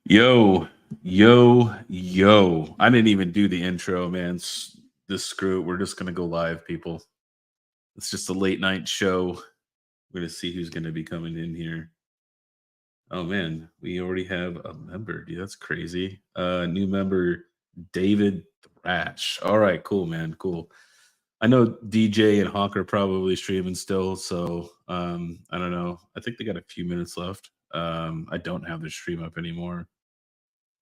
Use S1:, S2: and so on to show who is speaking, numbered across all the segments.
S1: Yo, yo. I didn't even do the intro, man. This screw it. We're just gonna go live, people. It's just a late night show. We're gonna see who's gonna be coming in here. Oh man, we already have a member, dude. That's crazy. New member David Thrash. All right, cool, man. Cool. I know DJ and Hawk are probably streaming still, so I don't know. I think they got a few minutes left. I don't have their stream up anymore.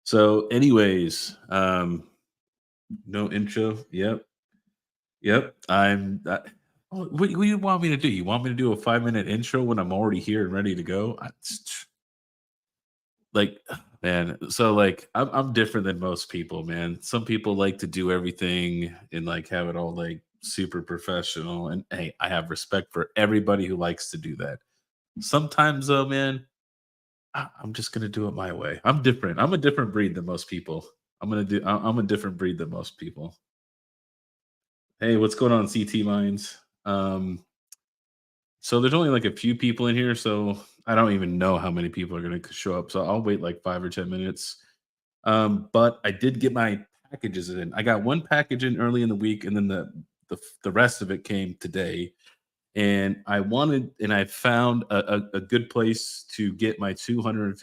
S1: So, anyways, no intro. Yep, yep. What do you want me to do? You want me to do a 5 minute intro when I'm already here and ready to go? Like, man. So, like, I'm different than most people, man. Some people like to do everything and like have it all like super professional. And hey, I have respect for everybody who likes to do that. Sometimes, though, man, I'm just gonna do it my way. I'm different. I'm a different breed than most people. I'm a different breed than most people. Hey, what's going on, CT Minds? So there's only like a few people in here, so I don't even know how many people are gonna show up. So I'll wait like 5 or 10 minutes. But I did get my packages in. I got one package in early in the week, and then the rest of it came today. And I found a good place to get my $250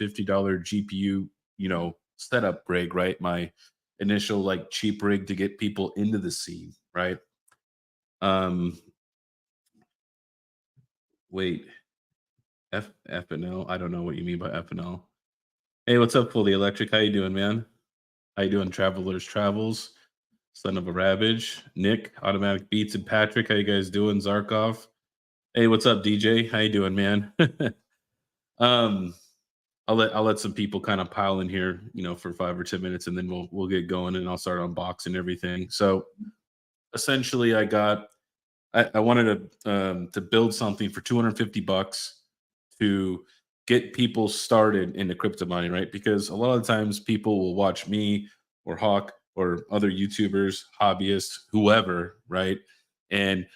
S1: GPU, setup rig, right? My initial like cheap rig to get people into the scene, right? Um, wait, F and L. I don't know what you mean by F and L. Hey, what's up, Fully Electric? How you doing, man? How you doing, Travelers Travels? Son of a Ravage, Nick, Automatic Beats, and Patrick. How you guys doing, Zarkov? Hey, what's up, DJ? How you doing, man? um, I'll let some people kind of pile in here, for 5 or 10 minutes, and then we'll get going, and I'll start unboxing everything. So essentially, I wanted to build something for 250 bucks to get people started into crypto mining, right? Because a lot of times people will watch me or Hawk or other YouTubers, hobbyists, whoever, right? And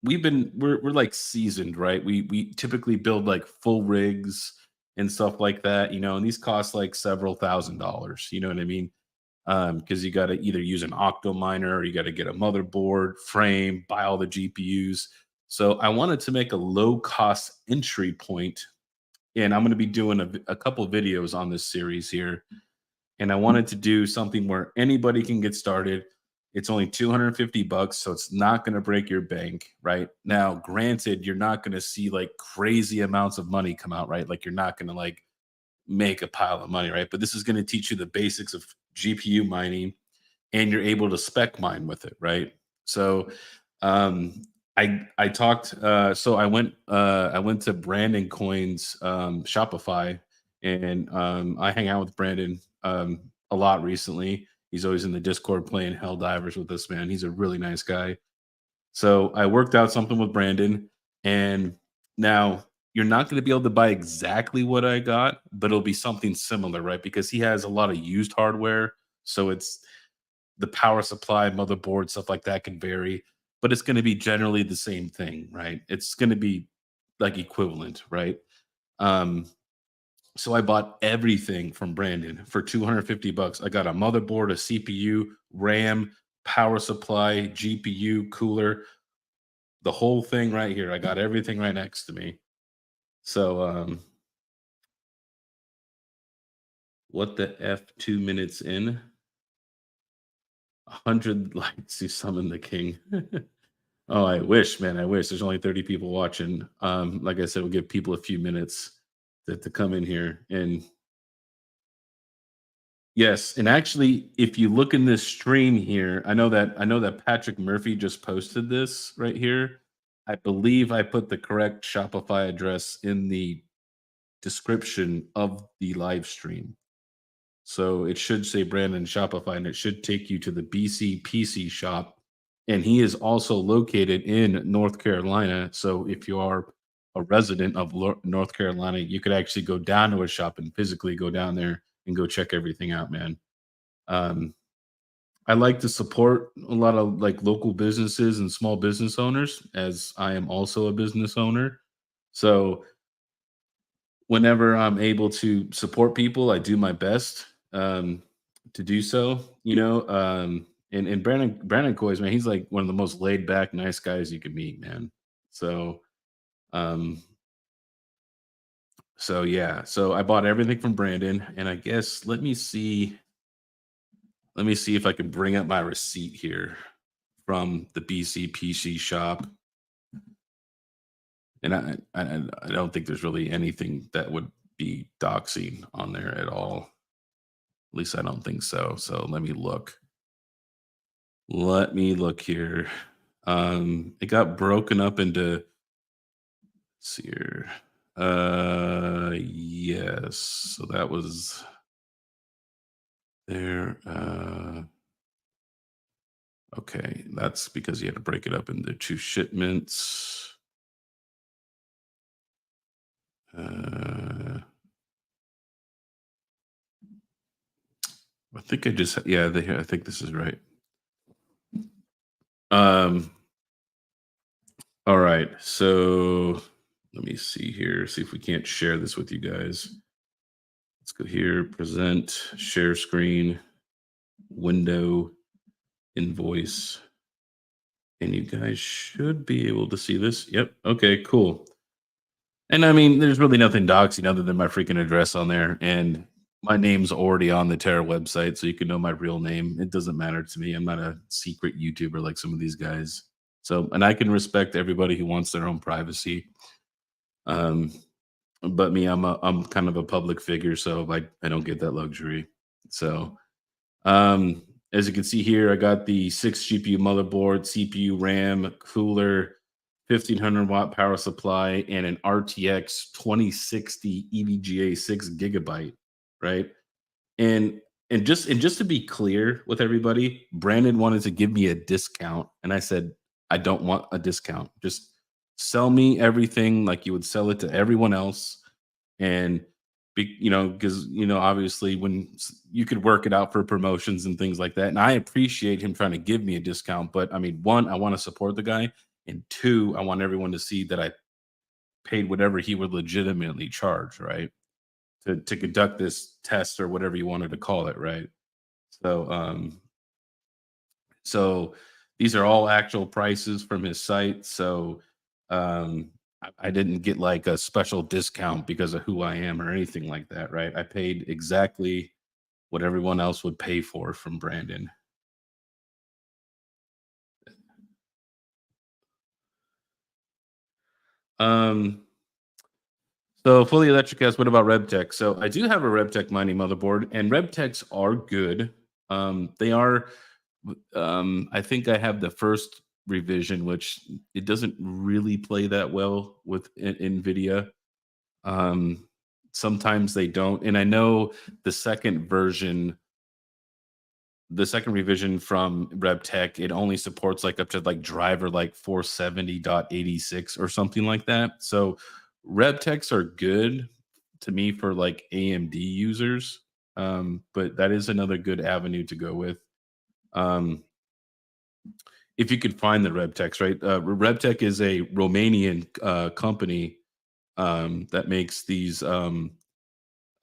S1: we're like seasoned, right? We typically build like full rigs and stuff like that, and these cost like several $1,000s, you know what I mean? Because you got to either use an octo miner or you got to get a motherboard, frame, buy all the GPUs. So I wanted to make a low cost entry point, and I'm going to be doing a couple videos on this series here. And I wanted to do something where anybody can get started. It's only 250 bucks, so it's not going to break your bank, right? Now, granted, you're not going to see like crazy amounts of money come out, right? Like you're not going to like make a pile of money, right? But this is going to teach you the basics of GPU mining, and you're able to spec mine with it, right? So I talked so I went to Brandon Coin's Shopify, and I hang out with Brandon a lot recently. He's always in the Discord playing Hell Divers with us, man. He's a really nice guy. So I worked out something with Brandon, and now you're not going to be able to buy exactly what I got, but it'll be something similar, right? Because he has a lot of used hardware, so it's the power supply, motherboard, stuff like that can vary, but it's going to be generally the same thing, right? It's going to be like equivalent, right? Um, so I bought everything from Brandon for 250 bucks. I got a motherboard, a CPU, RAM, power supply, GPU, cooler, the whole thing right here. I got everything right next to me. So what the F 2 minutes in? 100 likes to summon the king. Oh, I wish, man. I wish. There's only 30 people watching. Like I said, we'll give people a few minutes to come in here. And yes, and actually, if you look in this stream here, I know that Patrick Murphy just posted this right here. I believe I put the correct Shopify address in the description of the live stream. So it should say Brandon Shopify, and it should take you to the BC PC shop. And he is also located in North Carolina. So if you are a resident of North Carolina, you could actually go down to a shop and physically go down there and go check everything out, man. Um, I like to support a lot of like local businesses and small business owners, as I am also a business owner. So whenever I'm able to support people, I do my best to do so. And Brandon Coys, man, he's like one of the most laid back, nice guys you can meet, man. So um, so yeah, so I bought everything from Brandon, and I guess let me see if I can bring up my receipt here from the BCPC shop. And I don't think there's really anything that would be doxing on there at all. At least I don't think so. So let me look. Let me look here. It got broken up into, let's see here. Yes. So that was there. Okay, that's because you had to break it up into two shipments. Uh, I think I just yeah, I think this is right. Um, all right. So let me see here. See if we can't share this with you guys. Let's go here, present, share screen, window, invoice. And you guys should be able to see this. Yep. Okay, cool. And I mean, there's really nothing doxing other than my freaking address on there. And my name's already on the Terra website, so you can know my real name. It doesn't matter to me. I'm not a secret YouTuber like some of these guys. So, and I can respect everybody who wants their own privacy. Um, but me, I'm kind of a public figure, so I don't get that luxury. So, as you can see here, I got the 6 GPU motherboard, CPU, RAM, cooler, 1500-watt power supply, and an RTX 2060 EVGA 6 GB, right? And and just to be clear with everybody, Brandon wanted to give me a discount, and I said, I don't want a discount. Just sell me everything like you would sell it to everyone else. And because obviously you could work it out for promotions and things like that. And I appreciate him trying to give me a discount, but I mean, one, I want to support the guy, and two, I want everyone to see that I paid whatever he would legitimately charge, right? To conduct this test or whatever you wanted to call it, right? So so these are all actual prices from his site. So I didn't get like a special discount because of who I am or anything like that, right? I paid exactly what everyone else would pay for from Brandon. Um, so fully electric S, what about RevTech? So I do have a RevTech mining motherboard, and RevTechs are good. They are I think I have the first revision, which it doesn't really play that well with NVIDIA. Um, Sometimes they don't, and I know the second version, the second revision from RevTech, it only supports like up to like driver like 470.86 or something like that. So RevTechs are good to me for like AMD users, but that is another good avenue to go with. Um, if you could find the RevTechs, right? RevTech is a Romanian company that makes these. Um,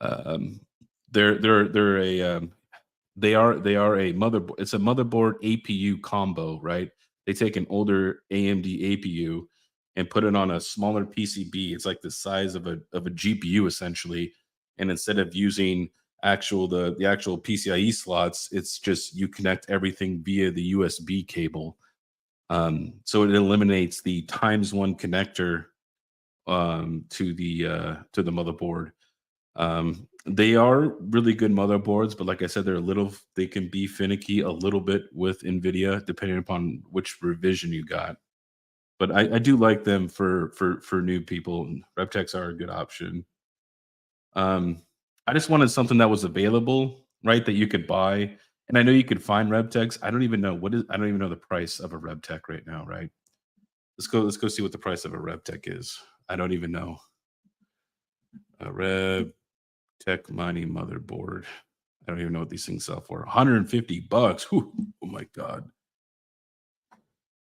S1: they're a they are a motherboard. It's a motherboard APU combo, right? They take an older AMD APU and put it on a smaller PCB. It's like the size of a GPU essentially, and instead of using the actual PCIe slots, it's just you connect everything via the USB cable. So it eliminates the times one connector to the motherboard. They are really good motherboards, but like I said, they can be finicky a little bit with NVIDIA depending upon which revision you got. But I do like them for new people. RevTechs are a good option. Um, I just wanted something that was available, right? That you could buy. And I know you could find RevTechs. I don't even know the price of a RevTech right now, right? Let's go see what the price of a RevTech is. I don't even know. A RevTech mining motherboard. I don't even know what these things sell for. 150 bucks. Whew. Oh my god.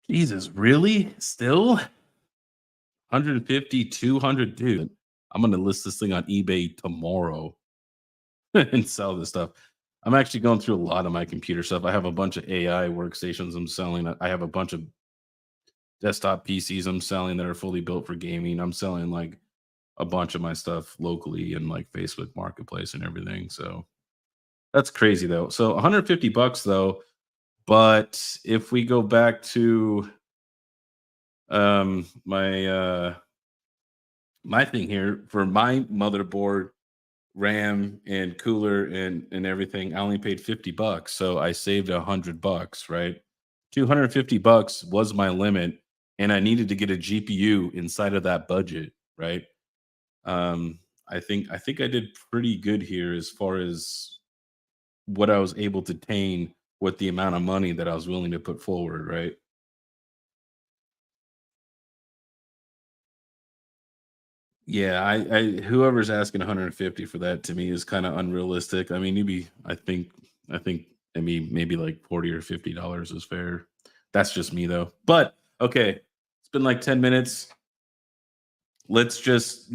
S1: Jesus, really? Still? 150, 200, dude. I'm gonna list this thing on eBay tomorrow and sell this stuff. I'm actually going through a lot of my computer stuff. I have a bunch of AI workstations I'm selling. I have a bunch of desktop PCs I'm selling that are fully built for gaming. I'm selling like a bunch of my stuff locally in like Facebook Marketplace and everything. So that's crazy though. So 150 bucks though. But if we go back to my thing here for my motherboard, RAM and cooler and everything, I only paid 50 bucks. So I saved 100 bucks, right? 250 bucks was my limit. And I needed to get a GPU inside of that budget, right? Um, I think I did pretty good here as far as what I was able to attain with the amount of money that I was willing to put forward, right? Yeah, I whoever's asking 150 for that to me is kind of unrealistic. I mean, I think maybe like 40 or $50 is fair. That's just me though. But okay, it's been like 10 minutes. Let's just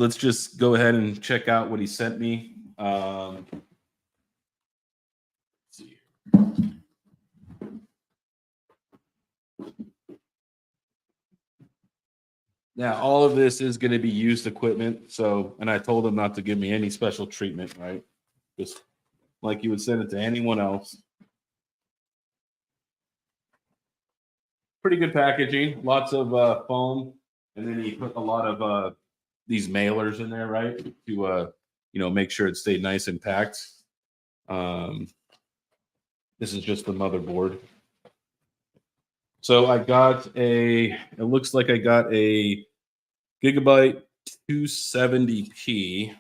S1: go ahead and check out what he sent me. Let's see. Now, all of this is going to be used equipment. So, and I told him not to give me any special treatment, right? Just like you would send it to anyone else. Pretty good packaging, lots of foam, and then he put a lot of these mailers in there, right? To make sure it stayed nice and packed. Um, this is just the motherboard. So I got it looks like I got a Gigabyte 270p.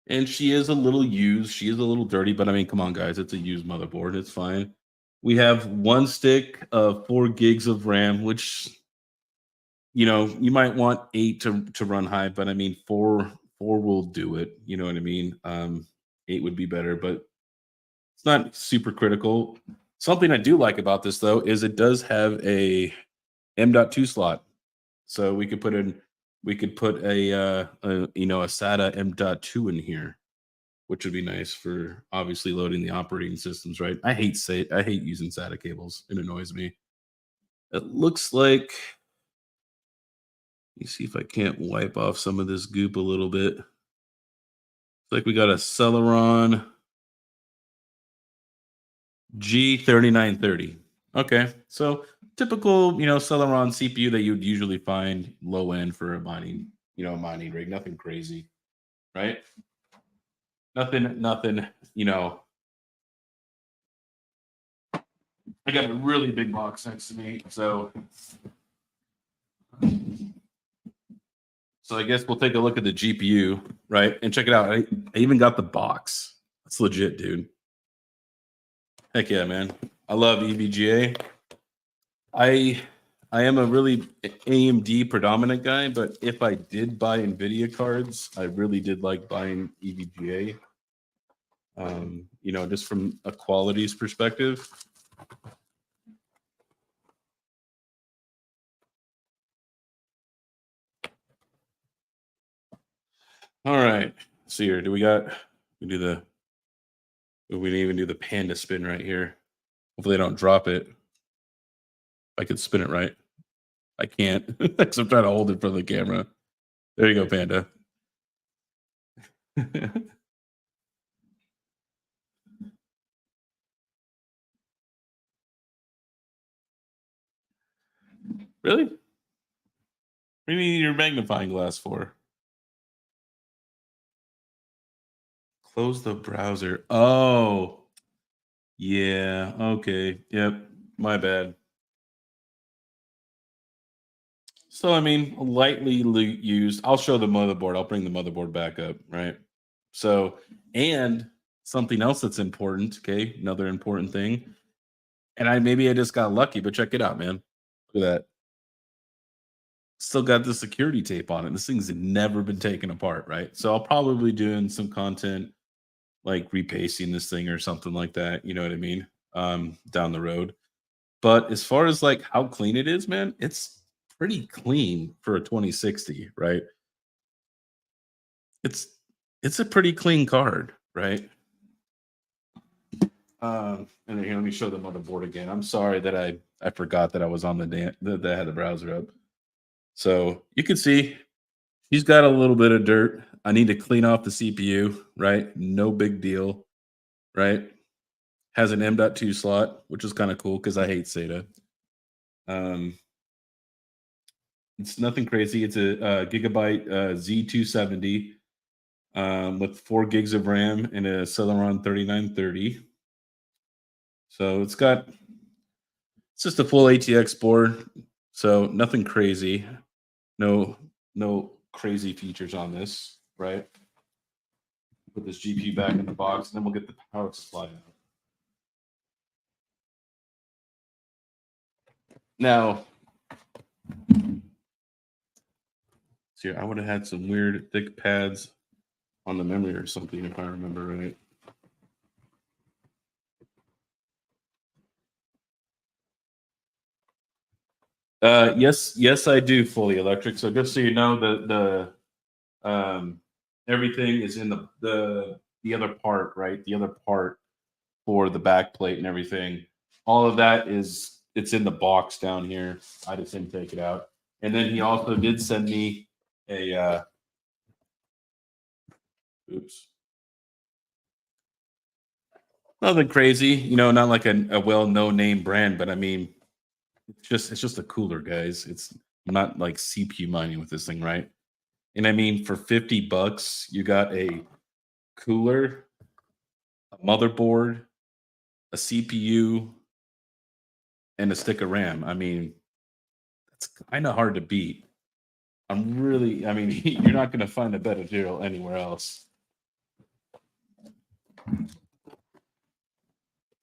S1: And she is a little used. She is a little dirty, but I mean, come on, guys, it's a used motherboard. It's fine. We have one stick of 4 gigs of RAM, which you might want 8 to run high, but I mean, four will do it. You know what I mean? 8 would be better, but it's not super critical. Something I do like about this though is it does have a M.2 slot, so we could put a SATA M.2 in here, which would be nice for obviously loading the operating systems, right? I hate using SATA cables. It annoys me. It looks like, let me see if I can't wipe off some of this goop a little bit. It's like we got a Celeron G3930. Okay, so typical, Celeron CPU that you'd usually find low end for a mining rig. Nothing crazy, right? Nothing. I got a really big box next to me, so I guess we'll take a look at the GPU, right? And check it out. I even got the box. That's legit, dude. Heck yeah, man. I love EVGA. I I am a really AMD predominant guy, but if I did buy Nvidia cards, I really did like buying EVGA. Just from a qualities perspective. All right. See here. We didn't even do the panda spin right here. Hopefully I don't drop it. I could spin it right. I can't because I'm trying to hold it for the camera. There you go, panda. Really? What do you need your magnifying glass for? Close the browser. Oh, yeah. Okay. Yep. My bad. So, I mean, lightly used. I'll show the motherboard. I'll bring the motherboard back up, right? So, and something else that's important, okay? Another important thing. And maybe I just got lucky, but check it out, man. Look at that. Still got the security tape on it. This thing's never been taken apart, right? So I'll probably doing some content like repasting this thing or something like that. You know what I mean? Down the road. But as far as like how clean it is, man, it's pretty clean for a 2060, right? It's it's a pretty clean card, right? And then here, let me show the motherboard again. I'm sorry that I forgot that I was on that I had the browser up. So you can see he's got a little bit of dirt. I need to clean off the CPU, right? No big deal, right? Has an M.2 slot, which is kind of cool because I hate SATA. Um, it's nothing crazy. It's a, Gigabyte Z270 with 4 gigs of RAM and a Celeron 3930. So it's just a full ATX board. So nothing crazy. No no crazy features on this, right? Put this GPU back in the box, and then we'll get the power supply out. Now, see, I would have had some weird thick pads on the memory or something if I remember right. Yes, I do fully electric. So just so you know, the everything is in the other part, right? The other part for the back plate and everything. All of that is it's in the box down here. I just didn't take it out. And then he also did send me a oops. Nothing crazy, not like a well-known name brand, but I mean, it's just a cooler, guys. It's I'm not like CPU mining with this thing, right? And I mean, for $50, you got a cooler, a motherboard, a CPU, and a stick of RAM. I mean, that's kind of hard to beat. I mean, you're not going to find a better deal anywhere else.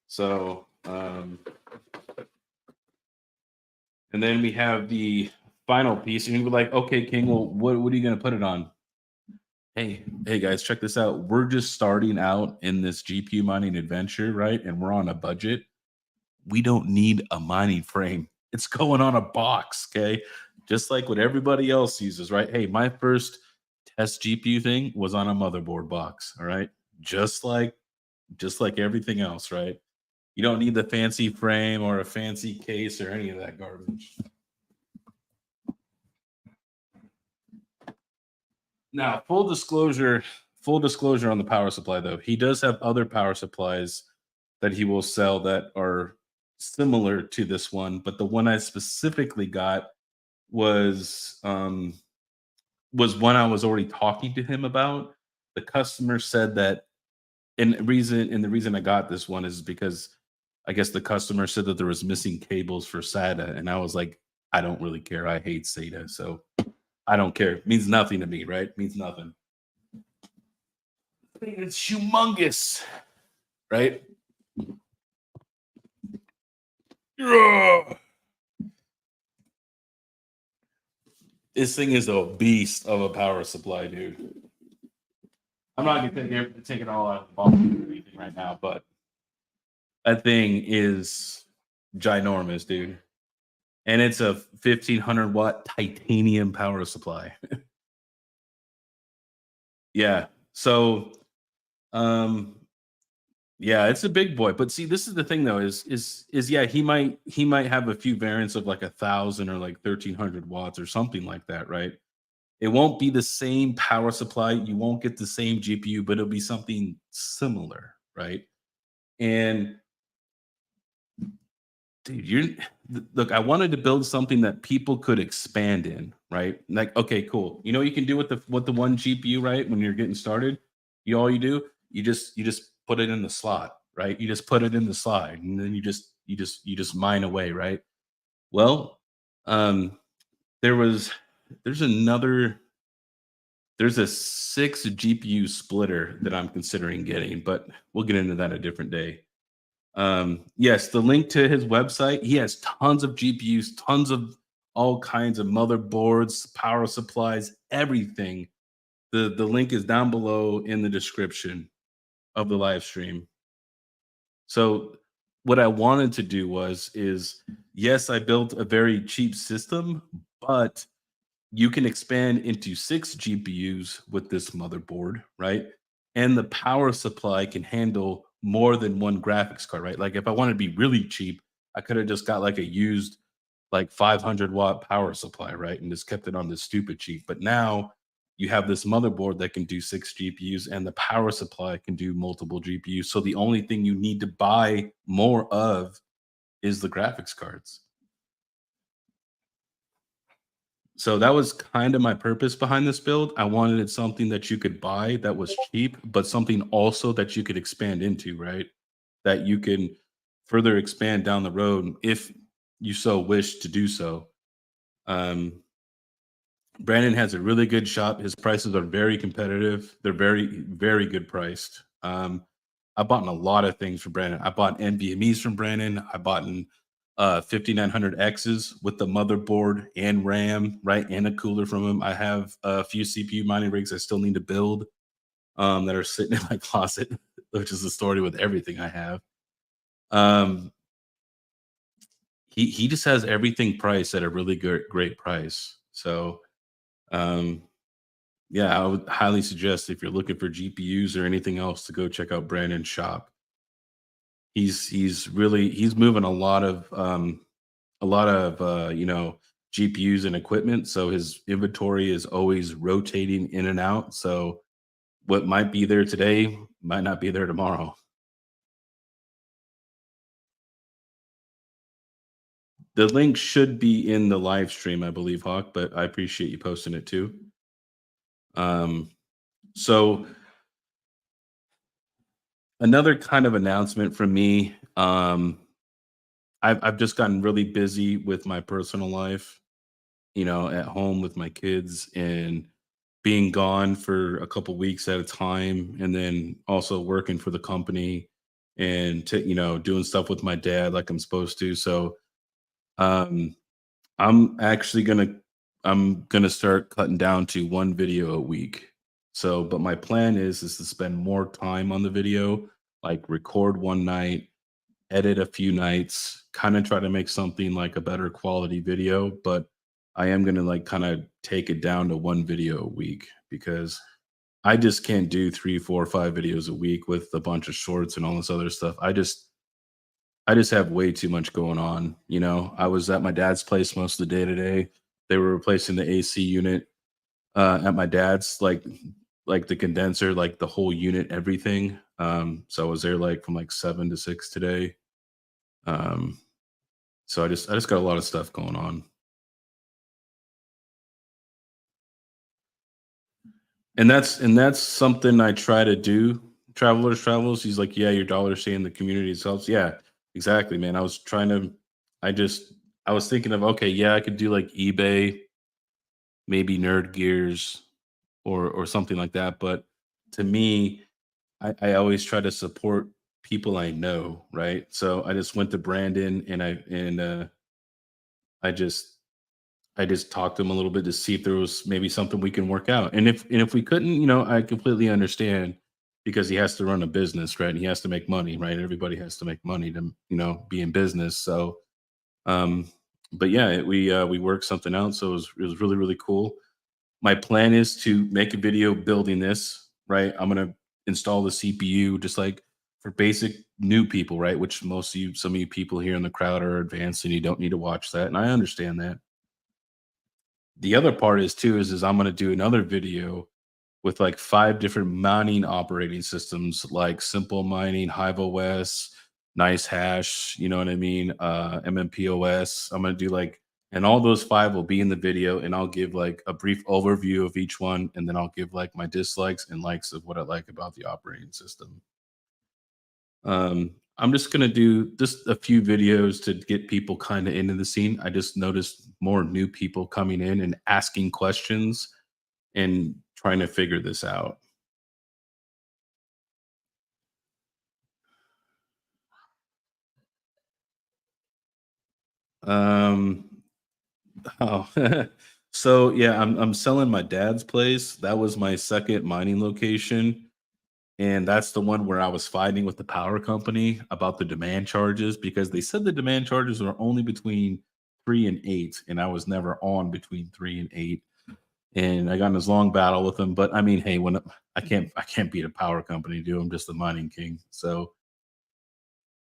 S1: So, and then we have the final piece, and you're like, okay, King, well, what are you going to put it on? Hey, guys, check this out. We're just starting out in this GPU mining adventure, right? And we're on a budget. We don't need a mining frame. It's going on a box, okay? Just like what everybody else uses, right? Hey, my first test GPU thing was on a motherboard box, all right? Just like just like everything else, right? You don't need the fancy frame or a fancy case or any of that garbage. Now, full disclosure on the power supply though. He does have other power supplies that he will sell that are similar to this one, but the one I specifically got was was one I was already talking to him about. The customer said that and the reason I got this one is because I guess the customer said that there was missing cables for SATA, and I was like, I don't really care. I hate SATA, so I don't care. It means nothing to me, right? It means nothing. It's humongous, right? Ugh. This thing is a beast of a power supply, dude. I'm not gonna take it all out of the box or anything right now, but that thing is ginormous, dude. And it's a 1500-watt titanium power supply. Yeah. So, um, yeah, it's a big boy. But see, this is the thing though, is yeah, he might have a few variants of like 1,000 or like 1,300 watts or something like that, right? It won't be the same power supply. You won't get the same GPU, but it'll be something similar, right? And dude, look, I wanted to build something that people could expand in, right? Like, okay, cool. You know what you can do with the one GPU, right? When you're getting started, you do, you just put it in the slot, right? You just put it in the slide and then you just mine away, right? Well, um, there was there's another there's a 6 GPU splitter that I'm considering getting, but we'll get into that a different day. Yes, the link to his website. He has tons of GPUs, tons of all kinds of motherboards, power supplies, everything. The link is down below in the description of the live stream. So what I wanted to do is yes, I built a very cheap system, but you can expand into 6 GPUs with this motherboard, right? And the power supply can handle more than one graphics card, right? Like if I wanted to be really cheap, I could have just got like a used like 500-watt power supply, right? And just kept it on this stupid cheap. But now you have this motherboard that can do 6 GPUs and the power supply can do multiple GPUs. So the only thing you need to buy more of is the graphics cards. So that was kind of my purpose behind this build. I wanted it something that you could buy that was cheap, but something also that you could expand into, right? That you can further expand down the road if you so wish to do so. Um, Brandon has a really good shop. His prices are very competitive. They're very good priced. I bought a lot of things from Brandon. I bought NVMe's from Brandon. I bought 5900Xs with the motherboard and RAM, right, and a cooler from him. I have a few CPU mining rigs I still need to build that are sitting in my closet, which is the story with everything I have. Um, he just has everything priced at a really great price. So um, yeah, I would highly suggest if you're looking for GPUs or anything else to go check out Brandon's shop. He's moving a lot of GPUs and equipment, so his inventory is always rotating in and out. So what might be there today might not be there tomorrow. The link should be in the live stream, I believe, Hawk, but I appreciate you posting it too. Um, so another kind of announcement from me. I've just gotten really busy with my personal life, at home with my kids and being gone for a couple weeks at a time, and then also working for the company and doing stuff with my dad like I'm supposed to. So um, I'm actually gonna start cutting down to one video a week. So, but my plan is to spend more time on the video, like record one night, edit a few nights, kind of try to make something like a better quality video, but I am going to like kind of take it down to one video a week because I just can't do 3, 4, 5 videos a week with a bunch of shorts and all this other stuff. I just have way too much going on. I was at my dad's place most of the day today. They were replacing the AC unit at my dad's, like the condenser, like the whole unit, everything. So I was there like from like 7 to 6 today. Um, So I just got a lot of stuff going on. And that's something I try to do. Travelers travels. He's like, yeah, your dollar stay in the community itself. Yeah, exactly, man. I just I was thinking of okay, yeah, I could do like eBay, maybe Nerd Gears or something like that. But to me, I always try to support people I know, right? So I just went to Brandon and I just I just talked to him a little bit to see if there was maybe something we can work out. And if we couldn't, I completely understand because he has to run a business, right? And he has to make money, right? Everybody has to make money to, be in business. So um but yeah, we worked something out. So it was really, really cool. My plan is to make a video building this, right? I'm gonna install the CPU just like for basic new people, right? Which some of you people here in the crowd are advanced and you don't need to watch that. And I understand that. The other part is I'm gonna do another video with like 5 different mining operating systems, like Simple Mining, HiveOS, Nice Hash, you know what I mean? MMPOS. I'm gonna do like and all those 5 will be in the video, and I'll give like a brief overview of each one, and then I'll give like my dislikes and likes of what I like about the operating system. I'm just gonna do just a few videos to get people kind of into the scene. I just noticed more new people coming in and asking questions and trying to figure this out. Um, oh, so yeah, I'm selling my dad's place. That was my second mining location. And that's the one where I was fighting with the power company about the demand charges because they said the demand charges are only between 3 and 8, and I was never on between 3 and 8. And I got in this long battle with them. But I mean, hey, when I can't beat a power company, dude. I'm just the mining king. So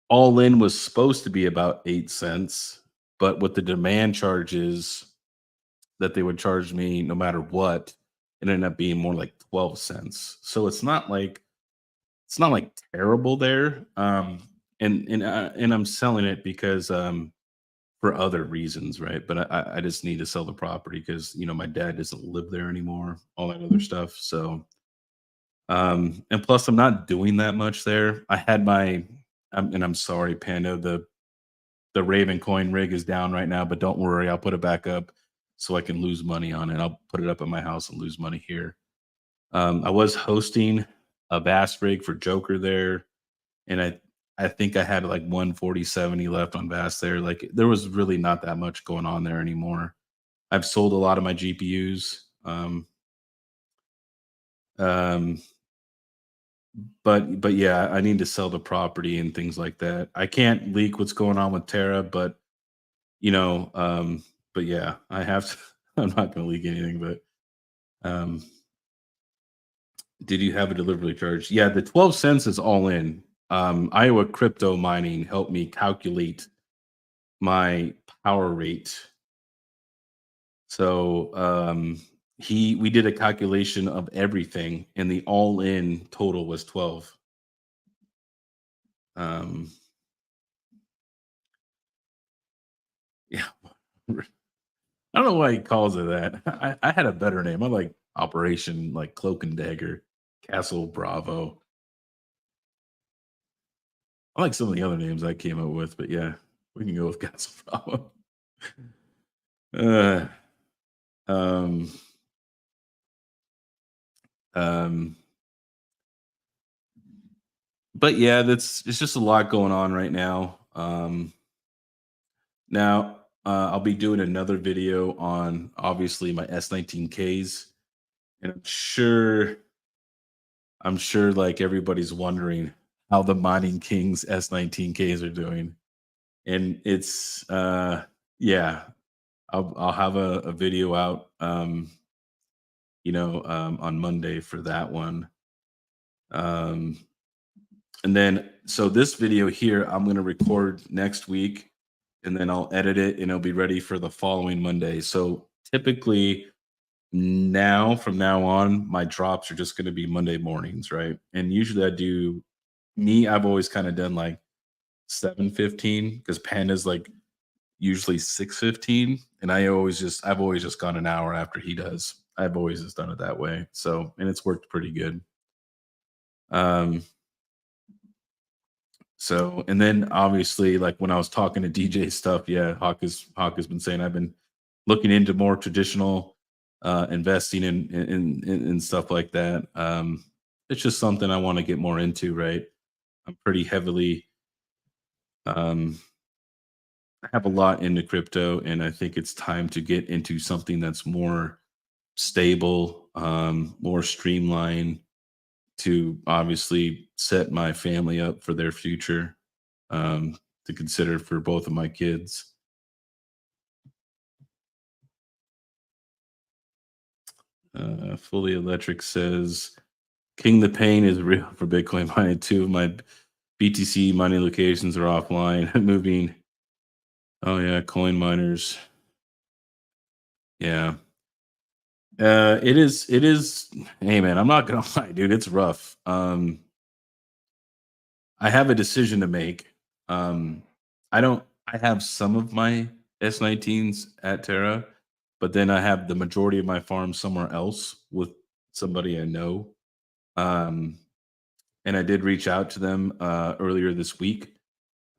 S1: all in was supposed to be about 8 cents, but with the demand charges that they would charge me no matter what, it ended up being more like 12 cents. So it's not like terrible there. And I'm selling it because for other reasons, right? But I just need to sell the property because my dad doesn't live there anymore, all that other stuff. So and plus I'm not doing that much there. I had and I'm sorry, Panda, the Raven coin rig is down right now, but don't worry, I'll put it back up so I can lose money on it. I'll put it up at my house and lose money here. I was hosting a Bass rig for Joker there, and I think I had like 140.70 left on Bass there. Like there was really not that much going on there anymore. I've sold a lot of my GPUs. Um, but yeah, I need to sell the property and things like that. I can't leak what's going on with Terra, but you know, um, but yeah, I have to. I'm not going to leak anything, but um, did you have a delivery charge? Yeah, the 12 cents is all in. Iowa Crypto Mining helped me calculate my power rate. So we did a calculation of everything, and the all in total was 12. Um, yeah, I don't know why he calls it that. I had a better name. I like Operation like Cloak and Dagger, Castle Bravo. I like some of the other names I came up with, but yeah, we can go with Castle Bravo. Uh, um, um, but yeah, that's it's just a lot going on right now. Now I'll be doing another video on obviously my S19Ks, and I'm sure like everybody's wondering how the Mining Kings S19Ks are doing, and it's yeah, I'll have a video out on Monday for that one. Um, and then so this video here, I'm gonna record next week, and then I'll edit it, and it'll be ready for the following Monday. So typically from now on, my drops are just gonna be Monday mornings, right? And usually I've always kind of done like 7:15 because Panda's like usually 6:15, and I've always just gone an hour after he does. I've always just done it that way. So, and it's worked pretty good. Um, so and then obviously like when I was talking to DJ stuff, yeah, Hawk has been saying I've been looking into more traditional investing in stuff like that. It's just something I want to get more into, right? I'm pretty heavily um I have a lot into crypto, and I think it's time to get into something that's more stable, more streamlined to obviously set my family up for their future, to consider for both of my kids. Fully Electric says, King the Pain is real for Bitcoin mining. Two of my BTC mining locations are offline, moving. Oh, yeah, coin miners. Yeah. It is. Hey, man, I'm not gonna lie, dude. It's rough. I have a decision to make. Um, I don't. I have some of my S19s at Terra, but then I have the majority of my farm somewhere else with somebody I know. Um, and I did reach out to them earlier this week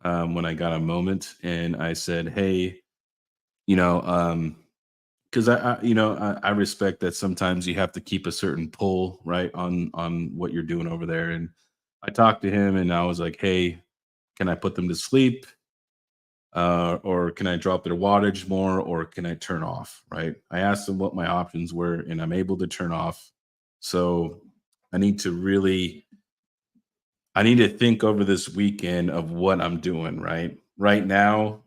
S1: when I got a moment, and I said, "Hey, you know, because I respect that sometimes you have to keep a certain pull right on what you're doing over there." And I talked to him, and I was like, "Hey, can I put them to sleep? Or can I drop their wattage more, or can I turn off?" Right? I asked them what my options were, and I'm able to turn off. So I need to really. I need to think over this weekend of what I'm doing, right? Right now,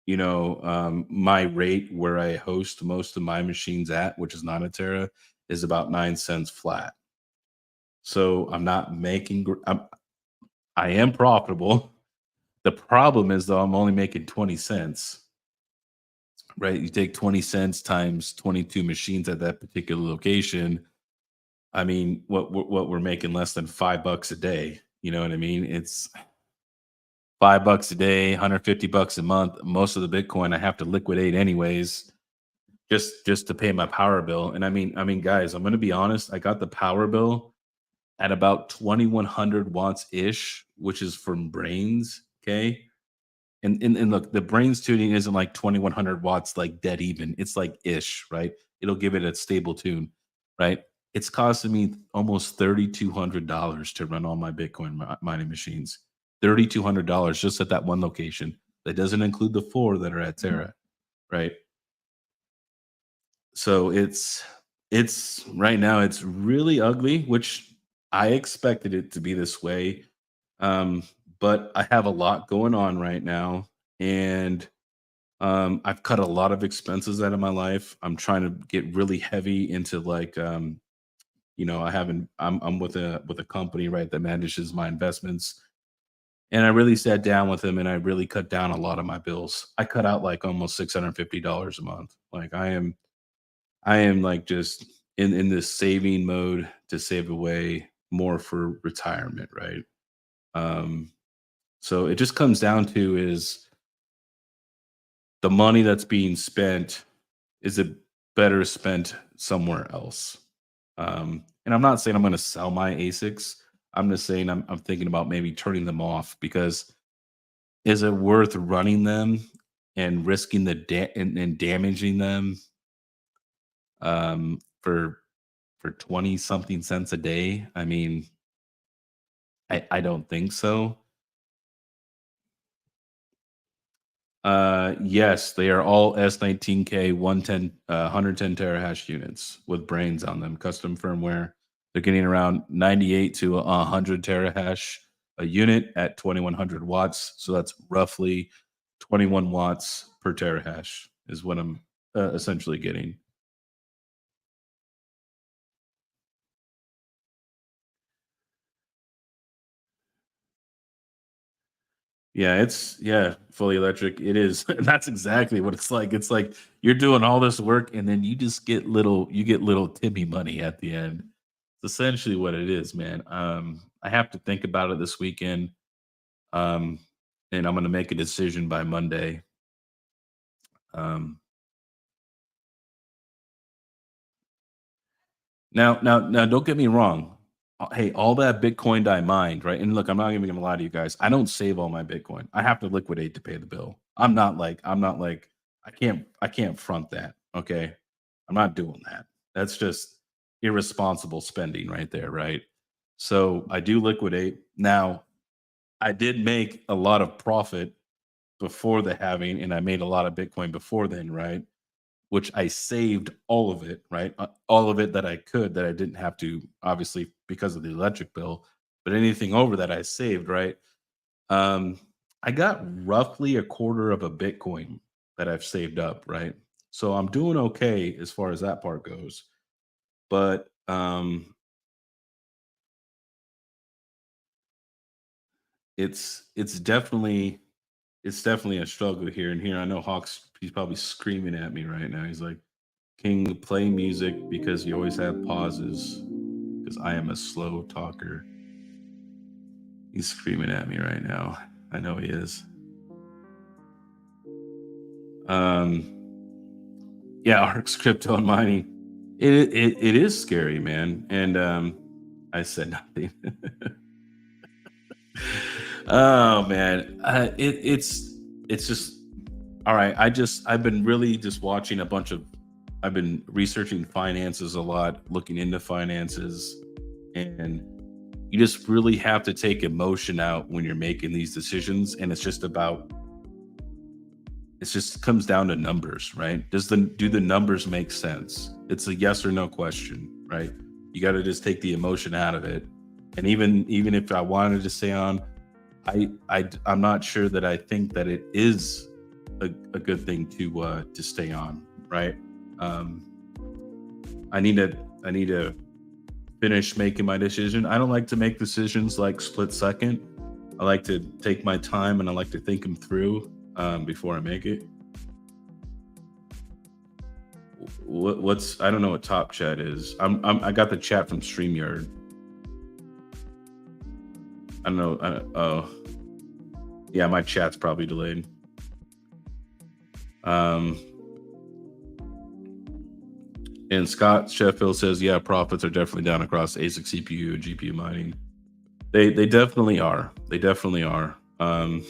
S1: my rate where I host most of my machines at, which is not a Tera, is about 9 cents flat. So I'm not making, I am profitable. The problem is though, I'm only making 20 cents, right? You take 20 cents times 22 machines at that particular location. I mean, what we're making less than $5 a day. You know what I mean? It's $5 a day, 150 bucks a month. Most of the Bitcoin I have to liquidate anyways, just to pay my power bill. And I mean, guys, I'm gonna be honest. I got the power bill at about 2100 watts ish, which is from brains. Okay. And look, the brains tuning isn't like 2100 watts, like dead even. It's like ish, right? It'll give it a stable tune, right? It's costing me almost $3,200 to run all my Bitcoin mining machines. $3,200 just at that one location. That doesn't include the four that are at Terra, right? So it's right now it's really ugly, which I expected it to be this way. Um, but I have a lot going on right now, and I've cut a lot of expenses out of my life. I'm trying to get really heavy into like I haven't I'm with a company, right, that manages my investments. And I really sat down with him and I really cut down a lot of my bills. I cut out like almost $650 a month. Like I am like just in this saving mode to save away more for retirement, right? Um so it just comes down to is the money that's being spent, is it better spent somewhere else? And I'm not saying I'm going to sell my ASICs. I'm just saying I'm thinking about maybe turning them off because is it worth running them and risking and damaging them for 20 something cents a day? I mean, I don't think so. Yes, they are all S19K 110 terahash units with brains on them, custom firmware. They're getting around 98 to 100 terahash a unit at 2100 watts. So that's roughly 21 watts per terahash is what I'm essentially getting. Yeah, fully electric. It is. That's exactly what it's like. It's like you're doing all this work and then you get little Timmy money at the end. It's essentially what it is, man. I have to think about it this weekend. Um, and I'm gonna make a decision by Monday. Um, now, don't get me wrong. Hey, all that Bitcoin I mined, right? And look, I'm not even gonna lie to you guys. I don't save all my Bitcoin. I have to liquidate to pay the bill. I can't front that. Okay. I'm not doing that. That's just irresponsible spending right there, right? So I do liquidate. Now, I did make a lot of profit before the halving, and I made a lot of Bitcoin before then, right? Which I saved all of it, right? All of it that I could, that I didn't have to, obviously, because of the electric bill. But anything over that I saved, right? Um, I got roughly a quarter of a Bitcoin that I've saved up, right? So I'm doing okay as far as that part goes. But it's definitely a struggle here. And here I know Hawks, he's probably screaming at me right now. He's like, King, play music because you always have pauses. Because I am a slow talker. He's screaming at me right now. I know he is. Yeah, Arc's crypto and mining. It is scary, man. And I said nothing. Oh man, it's just all right. I've been really just watching a bunch of. I've been researching finances a lot, looking into finances, and you just really have to take emotion out when you're making these decisions. And it just comes down to numbers, right? Do the numbers make sense? It's a yes or no question, right? You got to just take the emotion out of it And even if I wanted to stay on, I'm not sure that I think that it is a good thing to stay on, right? Um, I need to finish making my decision. I don't like to make decisions like split second. I like to take my time and I like to think them through before I make it. What's I don't know what top chat is. I got the chat from StreamYard. I don't know. Oh, yeah, my chat's probably delayed. And Scott Sheffield says, yeah, profits are definitely down across ASIC CPU and GPU mining. They definitely are. They definitely are. And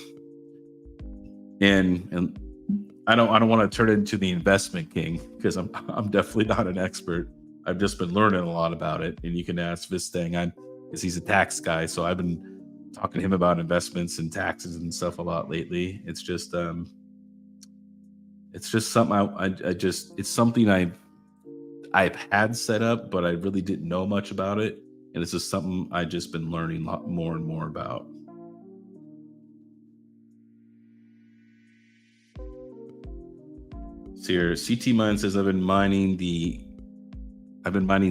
S1: I don't want to turn it into the investment king because I'm definitely not an expert. I've just been learning a lot about it. And you can ask Vistang, because he's a tax guy, so I've been talking to him about investments and taxes and stuff a lot lately. It's just something it's something I've had set up, but I really didn't know much about it. And it's just something I've just been learning a lot more and more about. So here, CT Mine says I've been mining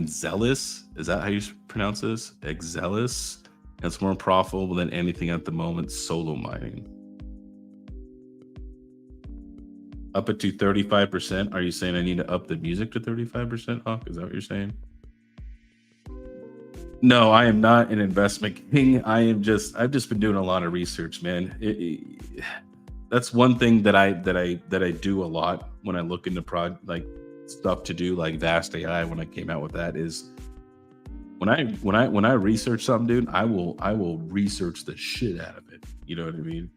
S1: Zealous. Is that how you pronounce this? Zealous. And it's more profitable than anything at the moment, solo mining. Up it to 35%. Are you saying I need to up the music to 35%, Hawk? Is that what you're saying? No, I am not an investment king. I've just been doing a lot of research, man. That's one thing that I do a lot when I look into like stuff to do, like Vast AI. When I came out with that, is when I research something, dude, I will research the shit out of it. You know what I mean?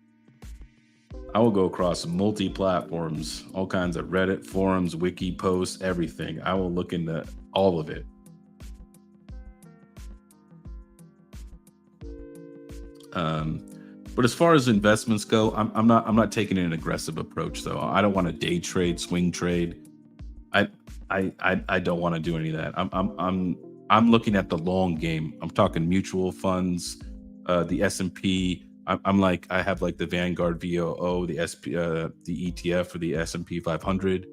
S1: I will go across multi-platforms, all kinds of Reddit forums, wiki posts, everything. I will look into all of it. But as far as investments go, I'm not taking an aggressive approach though. I don't want to day trade, swing trade. I don't want to do any of that. I'm looking at the long game. I'm talking mutual funds, the S&P. I'm like, I have like the Vanguard VOO, the ETF for the S&P 500.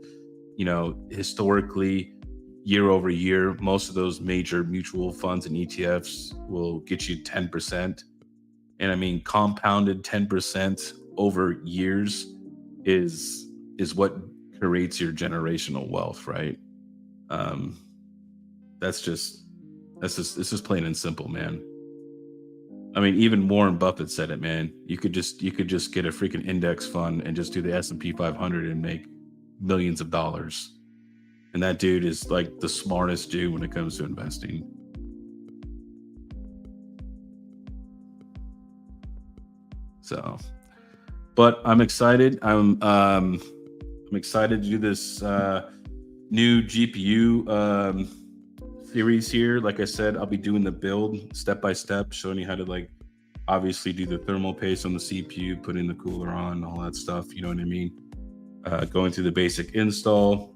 S1: You know, historically, year over year, most of those major mutual funds and ETFs will get you 10%. And I mean, compounded 10% over years is what creates your generational wealth, right? It's just plain and simple, man. I mean, even Warren Buffett said it, man. You could just get a freaking index fund and just do the S&P 500 and make millions of dollars. And that dude is like the smartest dude when it comes to investing. So, but I'm excited. I'm excited to do this new GPU series here. Like I said, I'll be doing the build step by step, showing you how to like obviously do the thermal paste on the CPU, putting the cooler on, all that stuff. You know what I mean? Going through the basic install.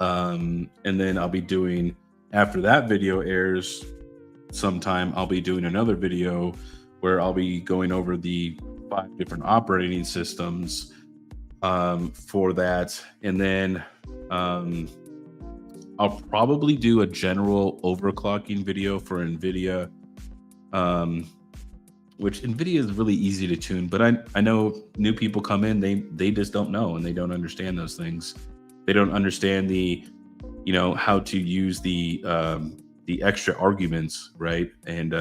S1: And then I'll be doing, after that video airs sometime, I'll be doing another video where I'll be going over the 5 different operating systems for that. And then I'll probably do a general overclocking video for NVIDIA, which NVIDIA is really easy to tune, but I know new people come in, they just don't know, and they don't understand those things. They don't understand how to use the extra arguments, right? And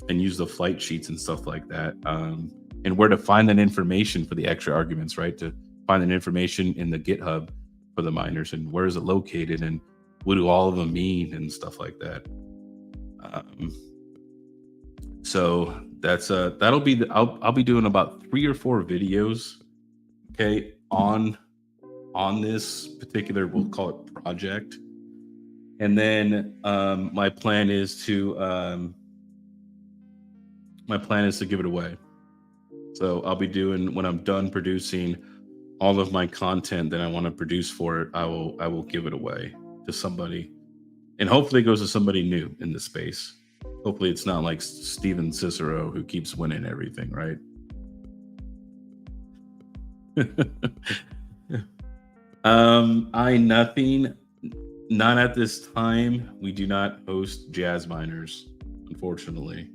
S1: use the flight sheets and stuff like that. And where to find that information for the extra arguments, right? To find that information in the GitHub for the miners, and where is it located, and what do all of them mean, and stuff like that. So that's that'll be I'll be doing about 3 or 4 videos, okay, on this particular, we'll call it project. And then my plan is to give it away. So I'll be doing, when I'm done producing all of my content that I want to produce for it, I will give it away to somebody, and hopefully it goes to somebody new in the space. Hopefully it's not like Steven Cicero who keeps winning everything, right? I nothing. Not at this time. We do not host jazz miners, unfortunately.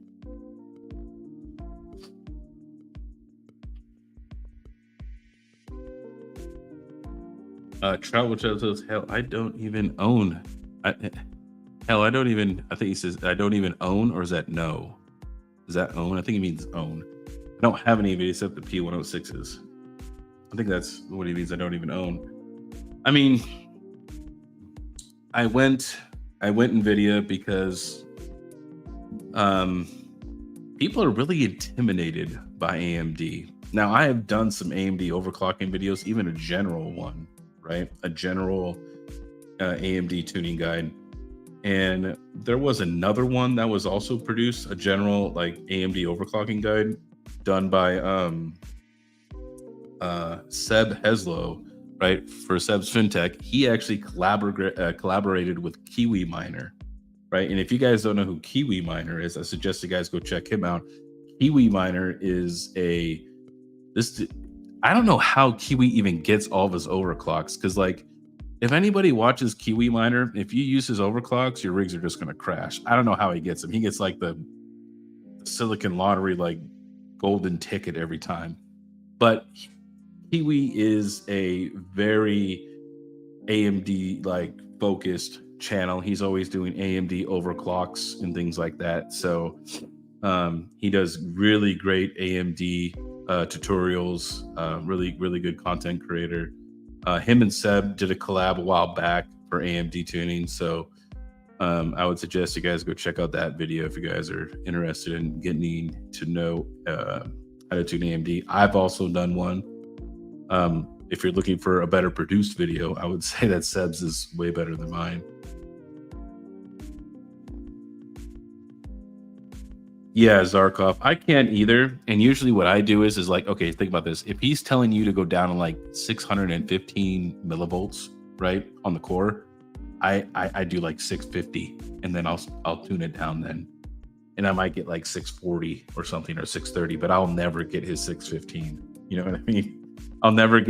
S1: Travel says, hell, I don't even own. Hell, I don't even. I think he says I don't even own, or is that no? Is that own? I think he means own. I don't have any of it except the P106s. I think that's what he means. I don't even own. I mean, I went NVIDIA because people are really intimidated by AMD. Now, I have done some AMD overclocking videos, even a general one, right? A general AMD tuning guide. And there was another one that was also produced, a general like AMD overclocking guide done by Seb Heslow, right? For Seb's FinTech. He actually collaborated with Kiwi Miner, right? And if you guys don't know who Kiwi Miner is, I suggest you guys go check him out. Kiwi Miner is I don't know how Kiwi even gets all of his overclocks, because like if anybody watches Kiwi Miner, if you use his overclocks, your rigs are just going to crash. I don't know how he gets them. He gets like the Silicon Lottery like golden ticket every time. But Kiwi is a very AMD like focused channel. He's always doing AMD overclocks and things like that. So he does really great AMD tutorials. Really good content creator. Him and Seb did a collab a while back for AMD tuning. So I would suggest you guys go check out that video if you guys are interested in getting to know how to tune AMD. I've also done one. If you're looking for a better produced video, I would say that Seb's is way better than mine. Yeah, Zarkov. I can't either. And usually what I do is like, okay, think about this. If he's telling you to go down to like 615 millivolts, right, on the core, I do like 650, and then I'll tune it down then. And I might get like 640 or something, or 630, but I'll never get his 615. You know what I mean? I'll never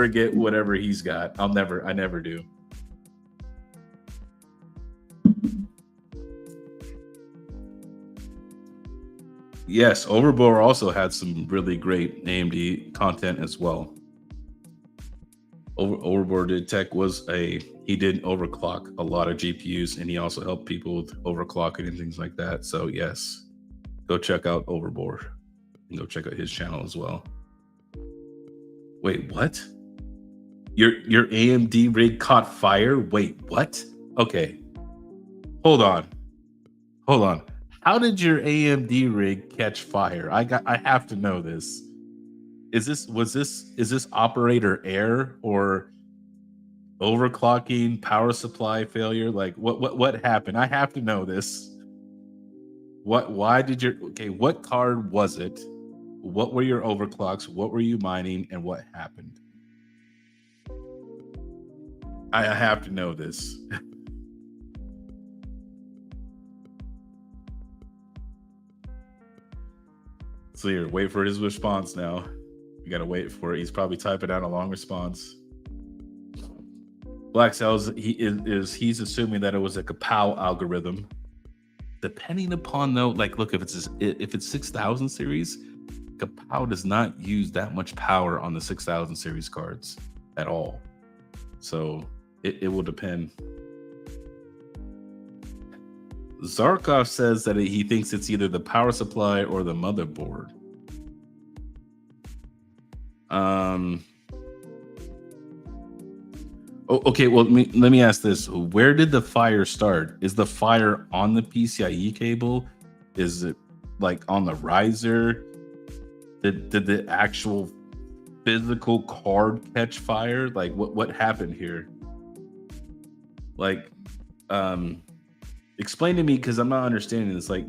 S1: get whatever he's got. I never do. Yes, Overbore also had some really great AMD content as well. Overboard did tech he did overclock a lot of GPUs, and he also helped people with overclocking and things like that. So yes, go check out Overboard and go check out his channel as well. Wait, what? Your AMD rig caught fire? Wait, what? Okay. Hold on. How did your AMD rig catch fire? I have to know this. Is this operator error or overclocking, power supply failure? Like what happened? I have to know this. What card was it? What were your overclocks? What were you mining, and what happened? I have to know this. So here, wait for his response now. You gotta wait for it. He's probably typing out a long response. Black Cells, he's assuming that it was a Kapow algorithm. Depending upon though, like look, if it's 6000 series, Kapow does not use that much power on the 6000 series cards at all. So it will depend. Zarkov says that he thinks it's either the power supply or the motherboard. Okay, well, let me ask this. Where did the fire start? Is the fire on the PCIe cable? Is it like on the riser? Did the actual physical card catch fire? Like what happened here? Like explain to me, because I'm not understanding this. Like,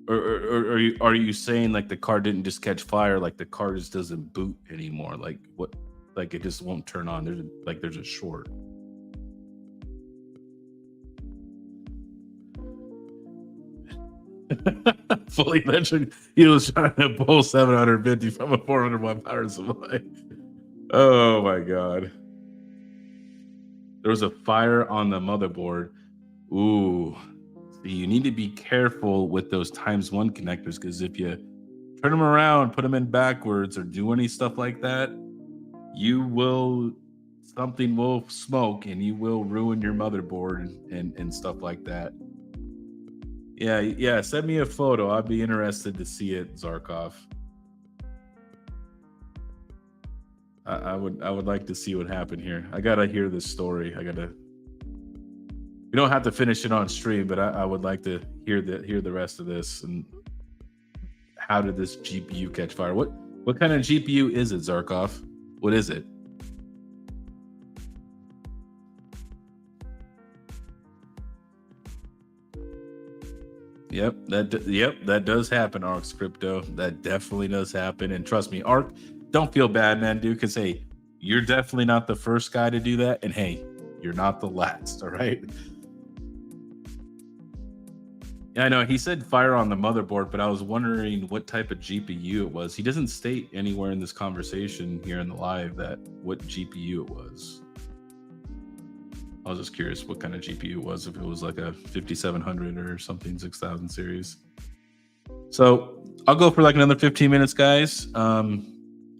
S1: or are you saying like the card didn't just catch fire, like the card just doesn't boot anymore? Like what? Like it just won't turn on. There's a short. Fully electric. He was trying to pull 750 from a 400 watt power supply. Oh my god. There was a fire on the motherboard. Ooh. See, you need to be careful with those ×1 connectors, because if you turn them around, put them in backwards, or do any stuff like that, something will smoke and you will ruin your motherboard and stuff like that. Yeah. Send me a photo. I'd be interested to see it, Zarkov. I would like to see what happened here. I gotta hear this story. We don't have to finish it on stream, but I would like to hear the rest of this. And how did this GPU catch fire? What kind of GPU is it, Zarkov? What is it? Yep, that does happen, Arc's Crypto. That definitely does happen. And trust me, Arc, don't feel bad, man, dude, because hey, you're definitely not the first guy to do that. And hey, you're not the last, all right? Yeah, I know he said fire on the motherboard, but I was wondering what type of GPU it was. He doesn't state anywhere in this conversation here in the live what GPU it was. I was just curious what kind of GPU it was, if it was like a 5700 or something 6000 series. So I'll go for like another 15 minutes, guys.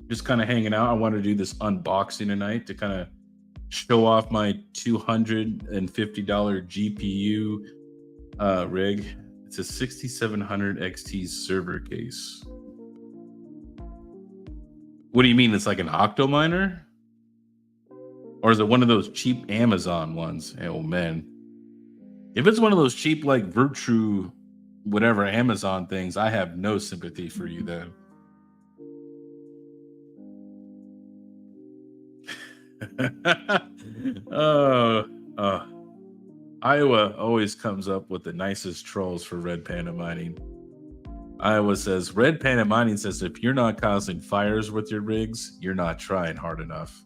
S1: Just kind of hanging out. I want to do this unboxing tonight to kind of show off my $250 GPU rig. It's a 6700 XT server case. What do you mean? It's like an octo miner? Or is it one of those cheap Amazon ones? Oh man. If it's one of those cheap like Virtue whatever Amazon things, I have no sympathy for you then. Iowa always comes up with the nicest trolls for Red Panda Mining. Iowa says, Red Panda Mining says, if you're not causing fires with your rigs, you're not trying hard enough.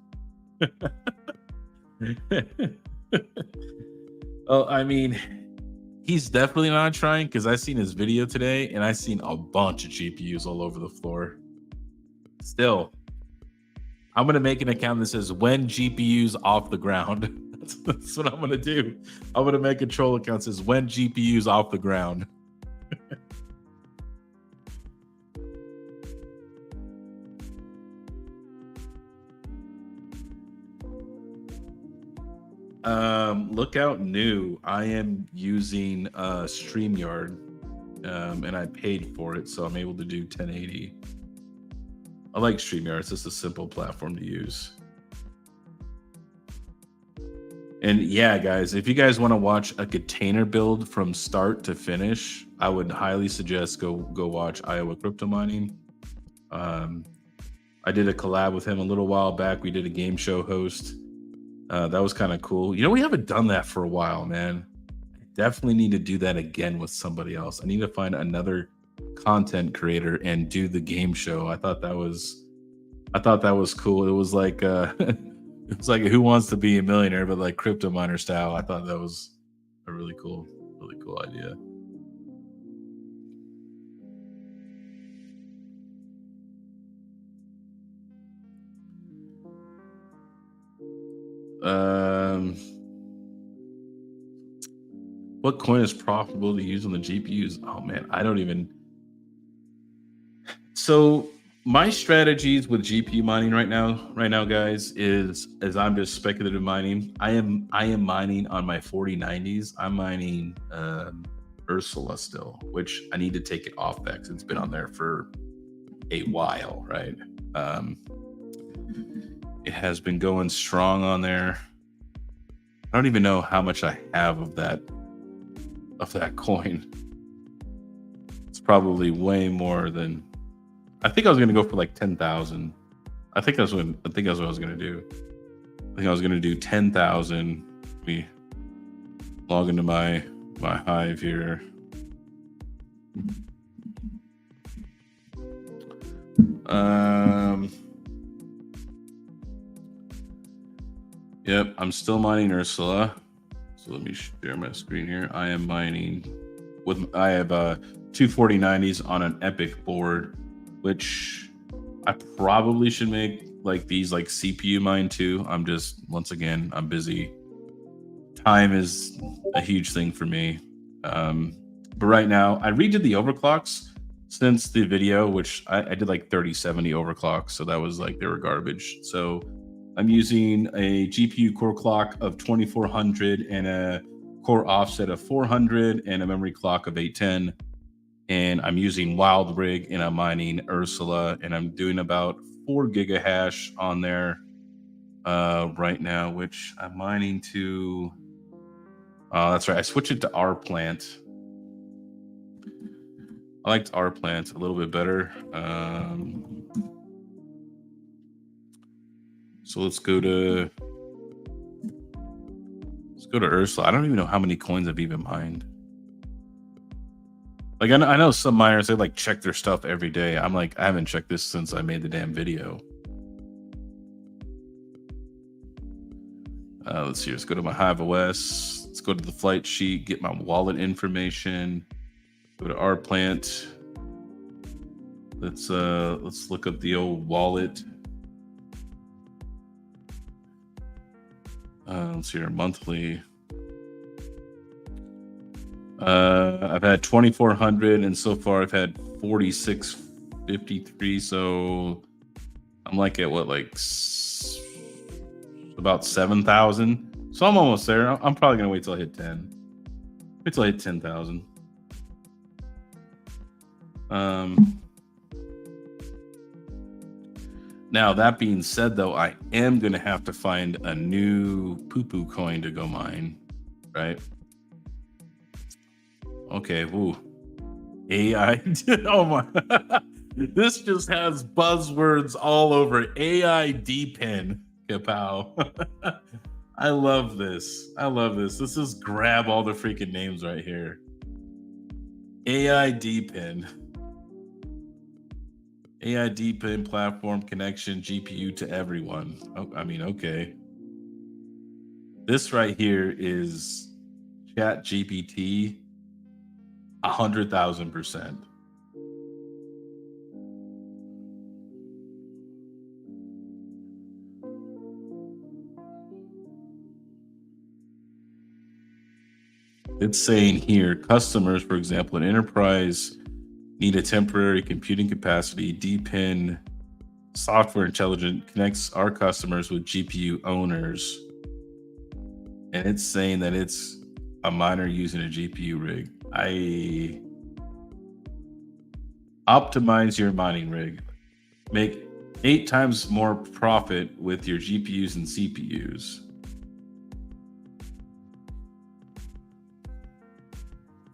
S1: Well, I mean, he's definitely not trying, because I seen his video today and I seen a bunch of GPUs all over the floor. Still, I'm going to make an account that says when GPUs off the ground. That's what I'm going to do. I'm going to make a troll account that says when GPUs off the ground. Lookout new. I am using StreamYard, and I paid for it, so I'm able to do 1080. I like StreamYard. It's just a simple platform to use. And yeah, guys, if you guys want to watch a container build from start to finish, I would highly suggest go watch Iowa Crypto Mining. I did a collab with him a little while back. We did a game show host. That was kind of cool. You know, we haven't done that for a while, man. I definitely need to do that again with somebody else. I need to find another content creator and do the game show. I thought that was cool. It was like it's like Who Wants to Be a Millionaire, but like crypto miner style. I thought that was a really cool idea. What coin is profitable to use on the GPUs? Oh man, I don't even. So my strategies with GPU mining right now, guys, is I'm just speculative mining. I am mining on my 4090s. I'm mining Ursula still, which I need to take it off that because it's been on there for a while, right? It has been going strong on there. I don't even know how much I have of that coin. It's probably way more than. I think I was gonna go for like 10,000. I think that's what I was gonna do. I think I was gonna do 10,000. We log into my Hive here. Yep, I'm still mining Ursula. So let me share my screen here. I am mining I have two 4090s on an Epic board, which I probably should make like these like CPU mine too. I'm just, once again, I'm busy. Time is a huge thing for me. But right now, I redid the overclocks since the video, which I did like 3070 overclocks. So that was like, they were garbage. So I'm using a GPU core clock of 2400 and a core offset of 400 and a memory clock of 810. And I'm using Wild Rig and I'm mining Ursula, and I'm doing about 4 gigahash on there right now, which I'm mining to. That's right. I switched it to R plant. I liked R plant a little bit better. So let's go to Ursula. I don't even know how many coins I've even mined. Like I know some miners, they like check their stuff every day. I'm like, I haven't checked this since I made the damn video. Let's see. Let's go to my Hive OS. Let's go to the flight sheet. Get my wallet information. Go to R plant. Let's look up the old wallet. Let's see our monthly. I've had 2400 and so far I've had 4653. So I'm like at what, like about 7,000. So I'm almost there. I'm probably gonna wait till I hit 10. Wait till I hit 10,000. Now that being said, though, I am gonna have to find a new poo-poo coin to go mine, right? Okay, woo. AI. Oh my. This just has buzzwords all over. AI depend. Kapow. I love this. I love this. Let's just grab all the freaking names right here. AI depend. AI depend platform connection GPU to everyone. Oh, I mean, okay. This right here is Chat GPT 100,000%. It's saying here, customers, for example, an enterprise need a temporary computing capacity. DPIN software intelligence connects our customers with GPU owners. And it's saying that it's a miner using a GPU rig. I optimize your mining rig. Make 8 times more profit with your GPUs and CPUs.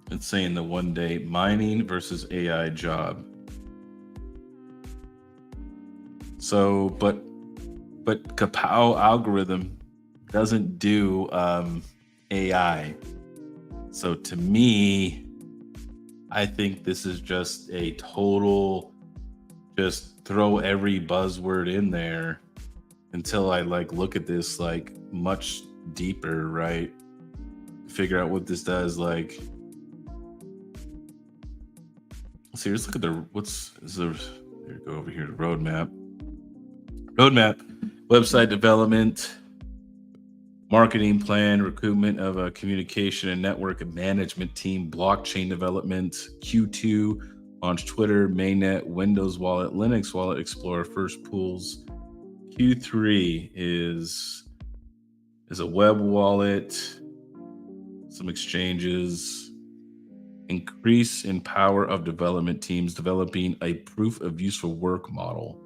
S1: It's saying the one day mining versus AI job. So, but Kapow algorithm doesn't do AI. So to me, I think this is just a total, just throw every buzzword in there until I like look at this like much deeper, right? Figure out what this does. Like, let's see, let's look at the, here, go over here to roadmap, website development, marketing plan, recruitment of a communication and network management team, blockchain development, Q2, launch Twitter, mainnet, Windows wallet, Linux wallet, Explorer, first pools. Q3 is a web wallet, some exchanges, increase in power of development teams, developing a proof of useful work model.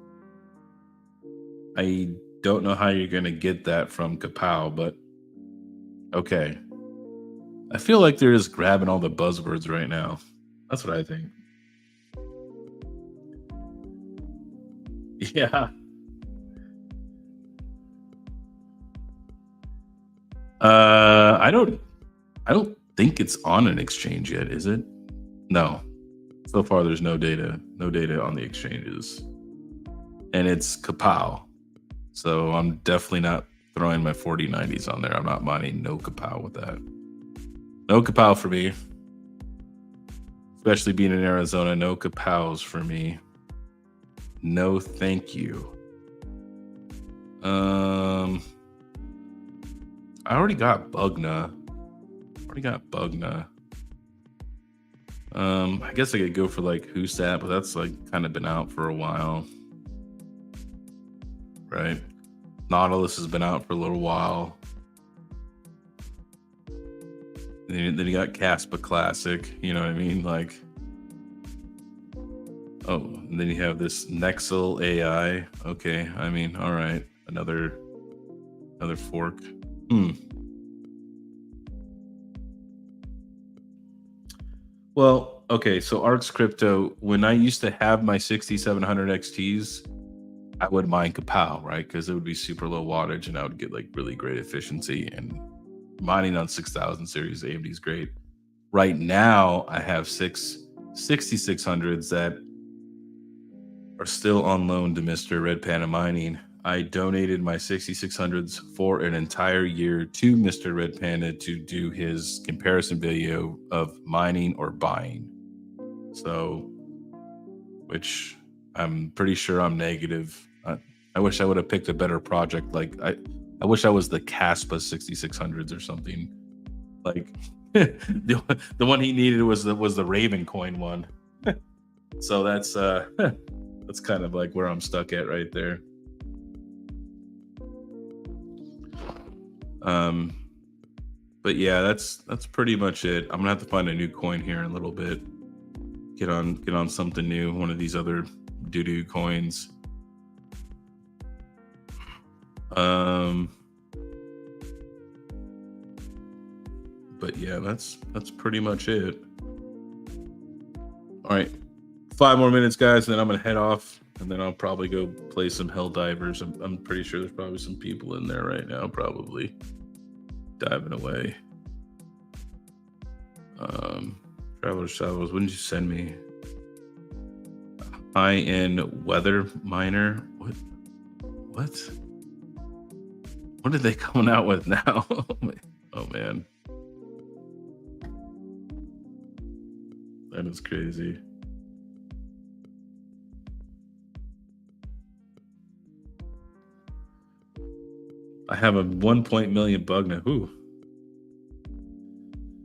S1: I don't know how you're going to get that from Kapow, but okay. I feel like they're just grabbing all the buzzwords right now. That's what I think. Yeah. I don't think it's on an exchange yet, is it? No. So far, there's no data on the exchanges. And it's Kapow. So I'm definitely not throwing my 4090s on there. I'm not mining no Kapow with that. No Kapow for me. especially being in Arizona. No kapows for me. No, thank you. I already got Bugna. I guess I could go for like Who's That, but that's like kind of been out for a while, right? Nautilus has been out for a little while. Then you got Caspa Classic, you know what I mean? Like, oh, and then you have this Nexel AI. Okay, I mean, all right, another fork. Well, okay, so Arcs Crypto, when I used to have my 6700 XTs, I would mine Kapow, right? Because it would be super low wattage and I would get like really great efficiency. And mining on 6000 series AMD is great. Right now, I have 6600s that are still on loan to Mr. Red Panda Mining. I donated my 6600s for an entire year to Mr. Red Panda to do his comparison video of mining or buying. So, which I'm pretty sure I'm negative. I wish I would have picked a better project. Like I wish I was the Caspa 6600s or something. Like the one he needed was the Raven coin one. So that's that's kind of like where I'm stuck at right there. But yeah, that's pretty much it. I'm gonna have to find a new coin here in a little bit. Get on something new, one of these other doo-doo coins. But yeah, that's pretty much it. All right, 5 more minutes, guys, and then I'm gonna head off, and then I'll probably go play some Helldivers. I'm pretty sure there's probably some people in there right now, probably diving away. Travelers, what did you send me? High-end weather miner. What are they coming out with now? Oh man, that is crazy. I have a 1 million Bugna. Ooh.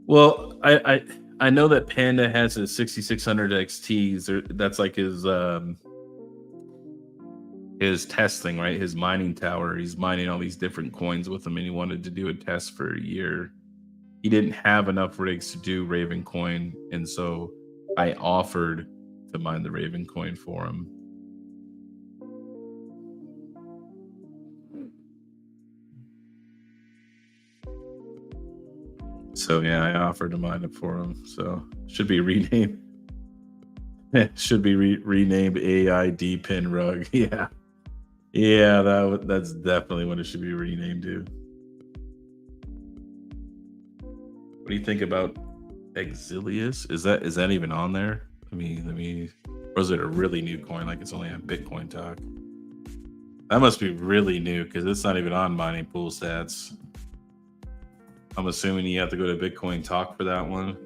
S1: Well, I know that Panda has his 6600 XTs. That's like his testing, right? His mining tower. He's mining all these different coins with them, and he wanted to do a test for a year. He didn't have enough rigs to do Raven coin, and so I offered to mine the Raven coin for him. So yeah, I offered to mine it for him. So should be renamed. Should be renamed AI D pin rug. Yeah, that's definitely what it should be renamed to. What do you think about Exilius? Is that even on there? Let me. Or is it a really new coin? Like it's only on Bitcoin Talk. That must be really new because it's not even on Mining Pool Stats. I'm assuming you have to go to Bitcoin Talk for that one.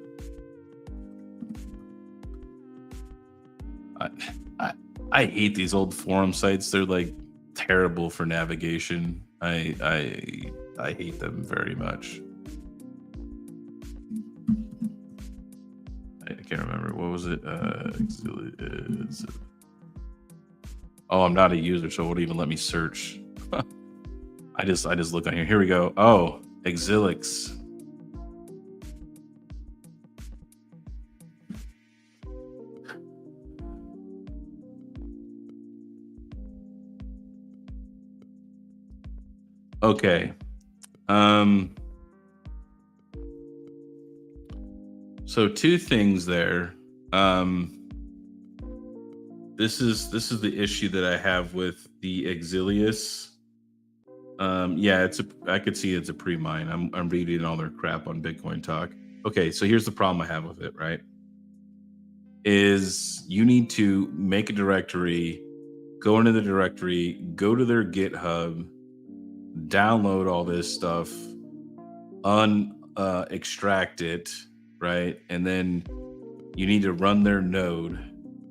S1: I hate these old forum sites. They're like terrible for navigation. I hate them very much. I can't remember. What was it? Oh, I'm not a user, so it won't even let me search. I just look on here. Here we go. Oh, Exilix. Okay. So 2 things there. This is the issue that I have with the Exilius. Yeah, I could see it's a pre-mine. I'm reading all their crap on Bitcoin Talk. Okay, so here's the problem I have with it, right? Is you need to make a directory, go into the directory, go to their GitHub, download all this stuff, extract it, right? And then you need to run their node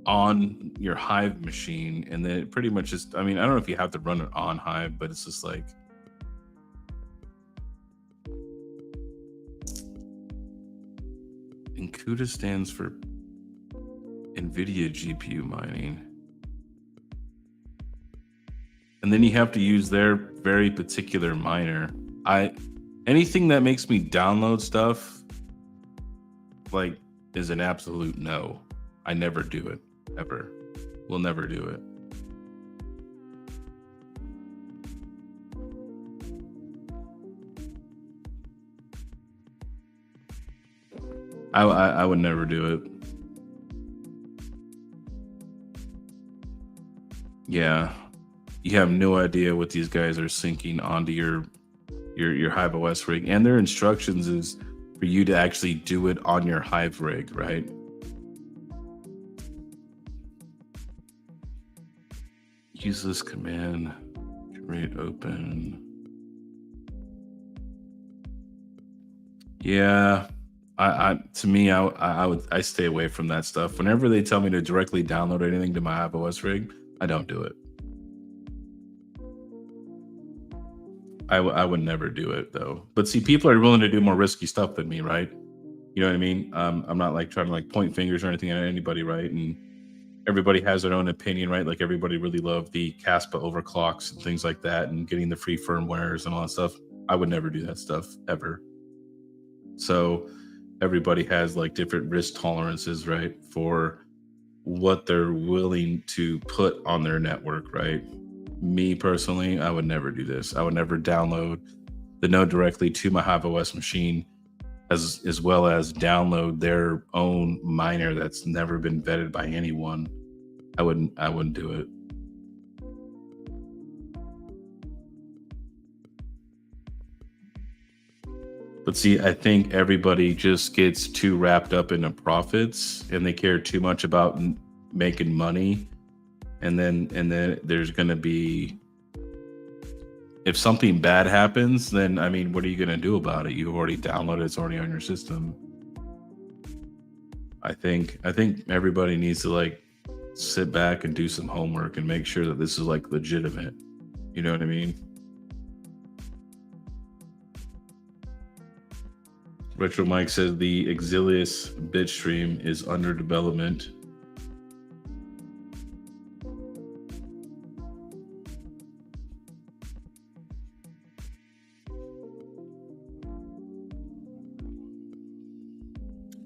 S1: on your Hive machine, and then it pretty much just, I mean, I don't know if you have to run it on Hive, but it's just like, and CUDA stands for NVIDIA GPU mining. And then you have to use their very particular miner. Anything that makes me download stuff, like, is an absolute no. I never do it, ever. We'll never do it. I would never do it. Yeah, you have no idea what these guys are syncing onto your Hive OS rig, and their instructions is for you to actually do it on your Hive rig, right? Use this command, create open. Yeah, to me, I stay away from that stuff. Whenever they tell me to directly download anything to my Hive OS rig, I don't do it. I would never do it though. But see, people are willing to do more risky stuff than me, right? You know what I mean? I'm not like trying to like point fingers or anything at anybody, right? And everybody has their own opinion, right? Like everybody really loved the Caspa overclocks and things like that, and getting the free firmwares and all that stuff. I would never do that stuff ever. So everybody has like different risk tolerances, right? For what they're willing to put on their network, right? Me personally, I would never do this. I would never download the node directly to my Hive OS machine, as well as download their own miner that's never been vetted by anyone. I wouldn't do it. But see, I think everybody just gets too wrapped up into profits, and they care too much about making money. And then there's going to be, if something bad happens, then I mean, what are you going to do about it? You've already downloaded, it's already on your system. I think everybody needs to like sit back and do some homework and make sure that this is like legitimate. You know what I mean? Retro Mike says the Exilius bitstream is under development.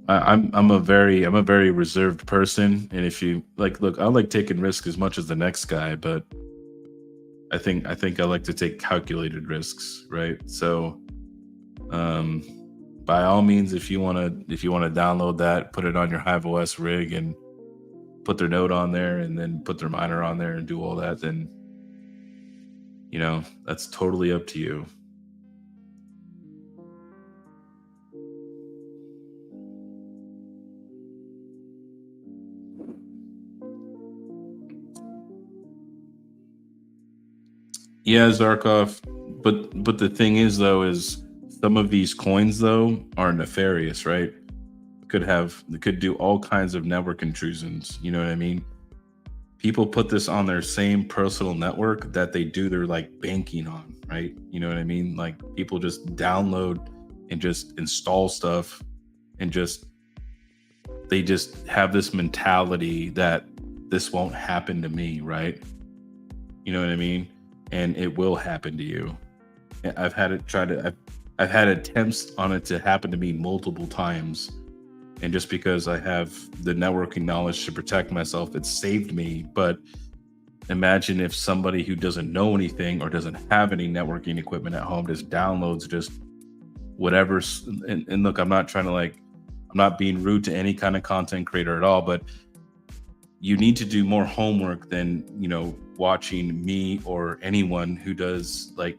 S1: I'm a very reserved person, and if you like, look, I like taking risks as much as the next guy, but I think I like to take calculated risks, right? So, by all means, if you want to download that, put it on your Hive OS rig and put their node on there, and then put their miner on there and do all that, then you know that's totally up to you. Yeah, Zarkov. But the thing is, though, is some of these coins though are nefarious, right? Could do all kinds of network intrusions. You know what I mean? People put this on their same personal network that they do their like banking on, right? You know what I mean? Like people just download and just install stuff, and they just have this mentality that this won't happen to me, right? You know what I mean? And it will happen to you. I've had it try to. I've had attempts on it to happen to me multiple times, and just because I have the networking knowledge to protect myself, it saved me. But imagine if somebody who doesn't know anything or doesn't have any networking equipment at home just downloads just whatever. And look, I'm not trying to like, I'm not being rude to any kind of content creator at all, but you need to do more homework than, you know, watching me or anyone who does like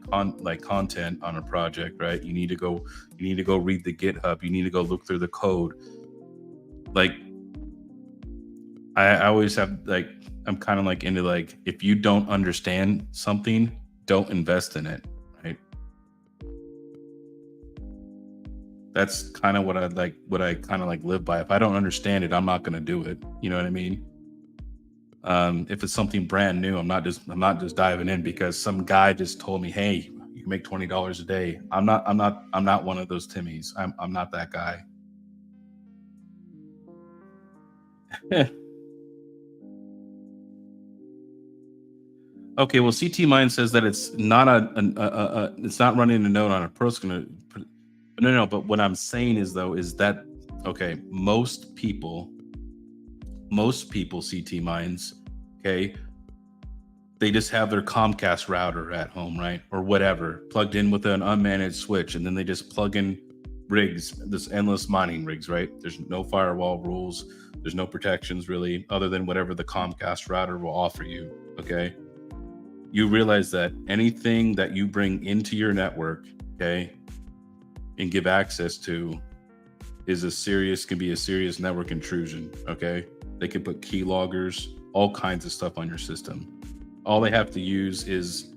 S1: content on a project, right? You need to go read the GitHub. You need to go look through the code. Like I always have like, I'm kind of like into like, if you don't understand something, don't invest in it, right? That's kind of what I kind of like live by. If I don't understand it, I'm not going to do it. You know what I mean? If it's something brand new, I'm not just diving in because some guy just told me, hey, you can make $20 a day. I'm not one of those Timmys. I'm not that guy. Okay, well, CT Mine says that it's not it's not running a node on a personal. No, no. But what I'm saying is though is that okay, most people CT mines, okay, they just have their Comcast router at home, right, or whatever, plugged in with an unmanaged switch, and then they just plug in rigs, this endless mining rigs, right? There's no firewall rules. There's no protections really, other than whatever the Comcast router will offer you. Okay, you realize that anything that you bring into your network, okay, and give access to can be a serious network intrusion. Okay, they can put keyloggers, all kinds of stuff on your system. All they have to use is,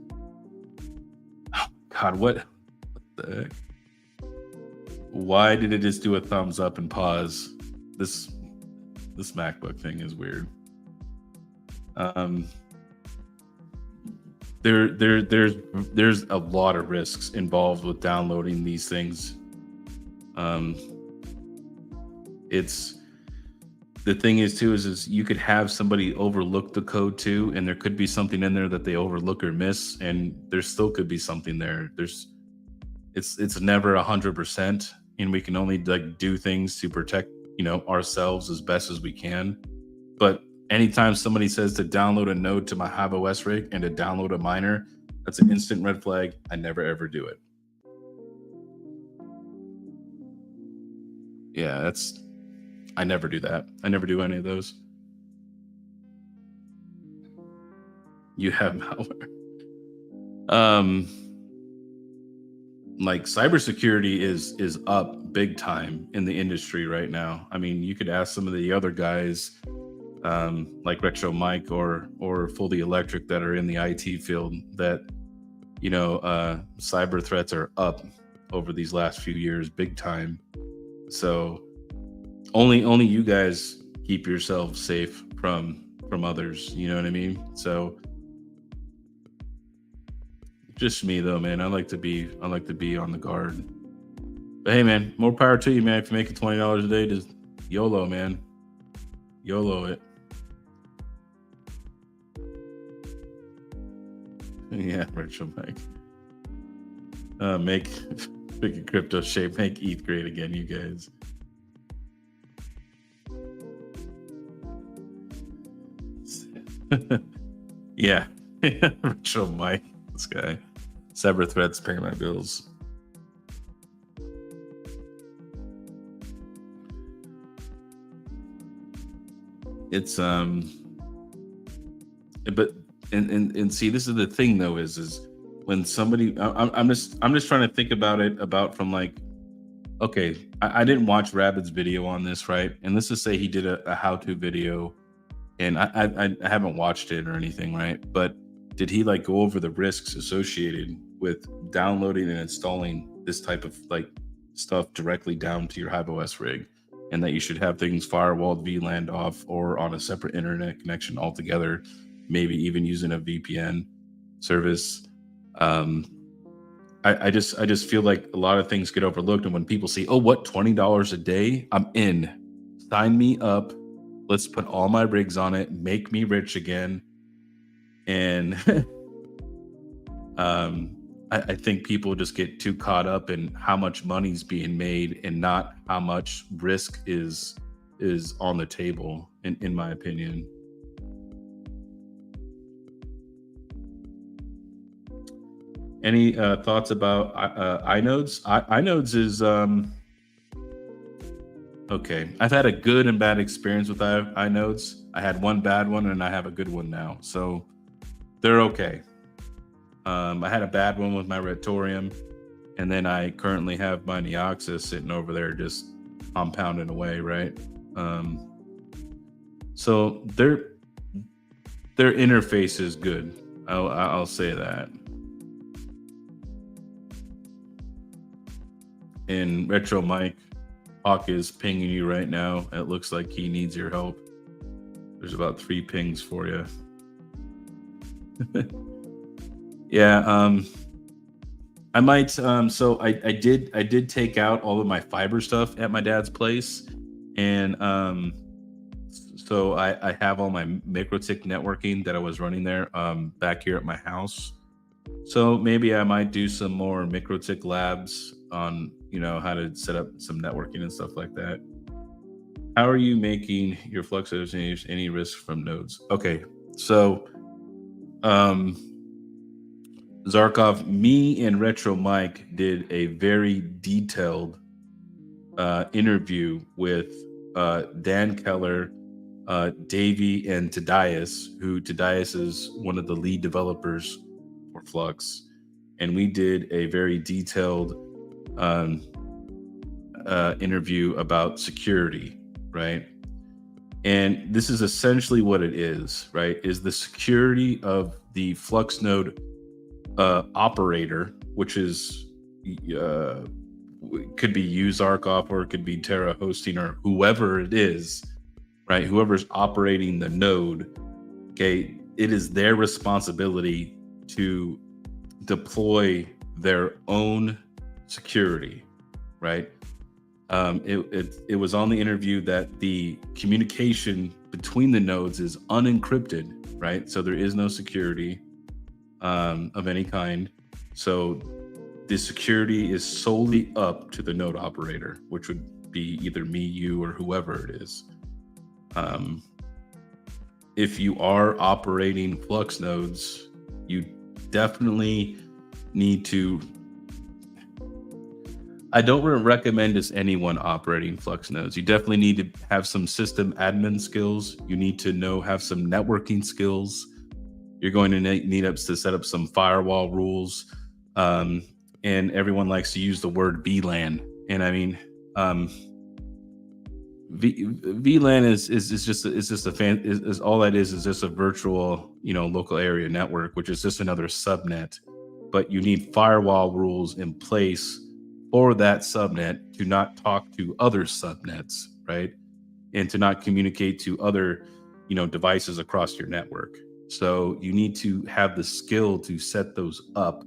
S1: oh, God, what the heck? Why did it just do a thumbs up and pause? This MacBook thing is weird. There's a lot of risks involved with downloading these things. It's the thing is too is you could have somebody overlook the code too, and there could be something in there that they overlook or miss, and there still could be something there. It's never 100%, and we can only like do things to protect ourselves as best as we can. But anytime somebody says to download a node to my Hive OS rig and to download a miner, that's an instant red flag. I never ever do it. Yeah, I never do that. I never do any of those. You have malware. Like cybersecurity is up big time in the industry right now. I mean, you could ask some of the other guys, like Retro Mike or Fully Electric, that are in the IT field, that cyber threats are up over these last few years big time. So only you guys keep yourselves safe from others, you know what I mean? So just me though, man. I like to be on the guard. But hey, man, more power to you, man. If you're making $20 a day, just YOLO, man. YOLO it. Yeah, Rachel Mike. Make a crypto shape, make ETH great again, you guys. Yeah. Rachel Mike, this guy. Cyber threats, paying my bills. It's but and see, this is the thing though, is when somebody I'm just trying to think about it from like, okay, I didn't watch Rabbit's video on this, right? And let's just say he did a how-to video, and I haven't watched it or anything, right? But did he like go over the risks associated with downloading and installing this type of like stuff directly down to your Hive OS rig, and that you should have things firewalled, VLANed off, or on a separate internet connection altogether, maybe even using a VPN service? I just feel like a lot of things get overlooked, and when people see, oh, what, $20 a day, I'm in. Sign me up. Let's put all my rigs on it. Make me rich again. And I think people just get too caught up in how much money's being made and not how much risk is on the table, in my opinion. Any thoughts about iNodes? iNodes is okay. I've had a good and bad experience with iNodes. I had one bad one and I have a good one now, so they're okay. I had a bad one with my Retorium, and then I currently have my Neoxys sitting over there just compounding away, right? So their interface is good. I'll say that. And Retro Mike Hawk is pinging you right now. It looks like he needs your help. There's about 3 pings for you. Yeah, I might. So I did take out all of my fiber stuff at my dad's place, and so I have all my MikroTik networking that I was running there back here at my house. So maybe I might do some more MikroTik labs on how to set up some networking and stuff like that. How are you making your flux any risk from nodes? Okay, so um Zarkov, me and Retro Mike did a very detailed interview with Dan Keller, Davey, and Tadias, who Tadias is one of the lead developers for Flux. And we did a very detailed um, interview about security, right? And this is essentially what it is, right? Is the security of the Flux node operator, which is could be Uzarkov or it could be Terra hosting or whoever it is, right? Whoever's operating the node, okay, it is their responsibility to deploy their own security, right? It was on the interview that the communication between the nodes is unencrypted, right? So there is no security of any kind. So the security is solely up to the node operator, which would be either me, you, or whoever it is. If you are operating Flux nodes, you definitely need to. I don't recommend just anyone operating Flux nodes. You definitely need to have some system admin skills. You need to have some networking skills. You're going to need to set up some firewall rules. And everyone likes to use the word VLAN. And I mean, VLAN is just a fan. Is all that is just a virtual, local area network, which is just another subnet. But you need firewall rules in place for that subnet to not talk to other subnets, right? And to not communicate to other, devices across your network. So you need to have the skill to set those up.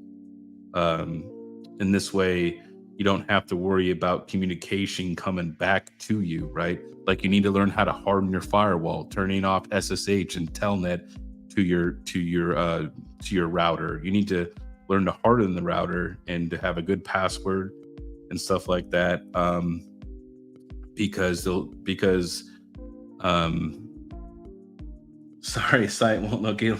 S1: In this way, you don't have to worry about communication coming back to you, right? Like you need to learn how to harden your firewall, turning off SSH and Telnet to your router. You need to learn to harden the router and to have a good password and stuff like that. Because sorry, site won't look you.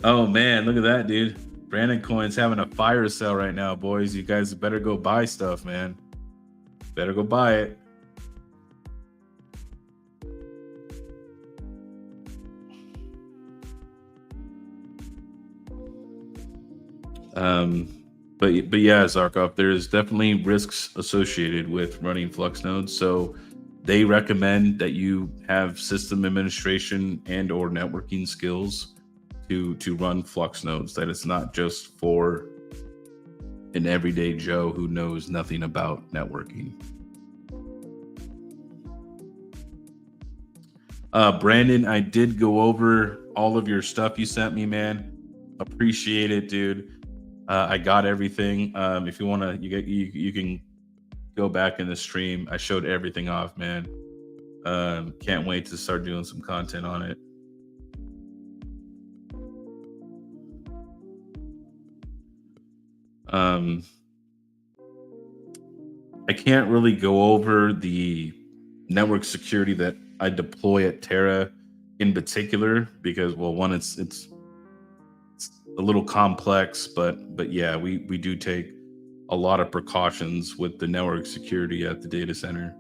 S1: Oh man, look at that, dude. Brandon Coin's having a fire sale right now, boys. You guys better go buy stuff, man. Better go buy it. But yeah, Zarkov, there's definitely risks associated with running Flux nodes. So they recommend that you have system administration and or networking skills to run Flux nodes. That it's not just for an everyday Joe who knows nothing about networking. Brandon, I did go over all of your stuff you sent me, man. Appreciate it, dude. I got everything. If you wanna, you can go back in the stream. I showed everything off, man. Can't wait to start doing some content on it. I can't really go over the network security that I deploy at Terra in particular because, well, one, it's a little complex, but yeah, we do take a lot of precautions with the network security at the data center.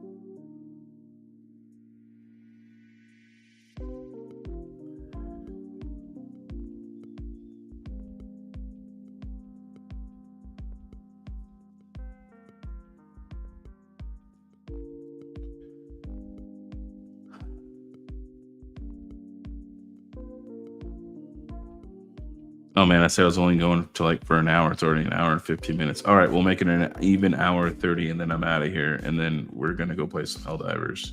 S1: Oh man, I said I was only going to like for an hour. It's already an hour and 15 minutes. All right, we'll make it an even hour 30, and then I'm out of here. And then we're gonna go play some Helldivers.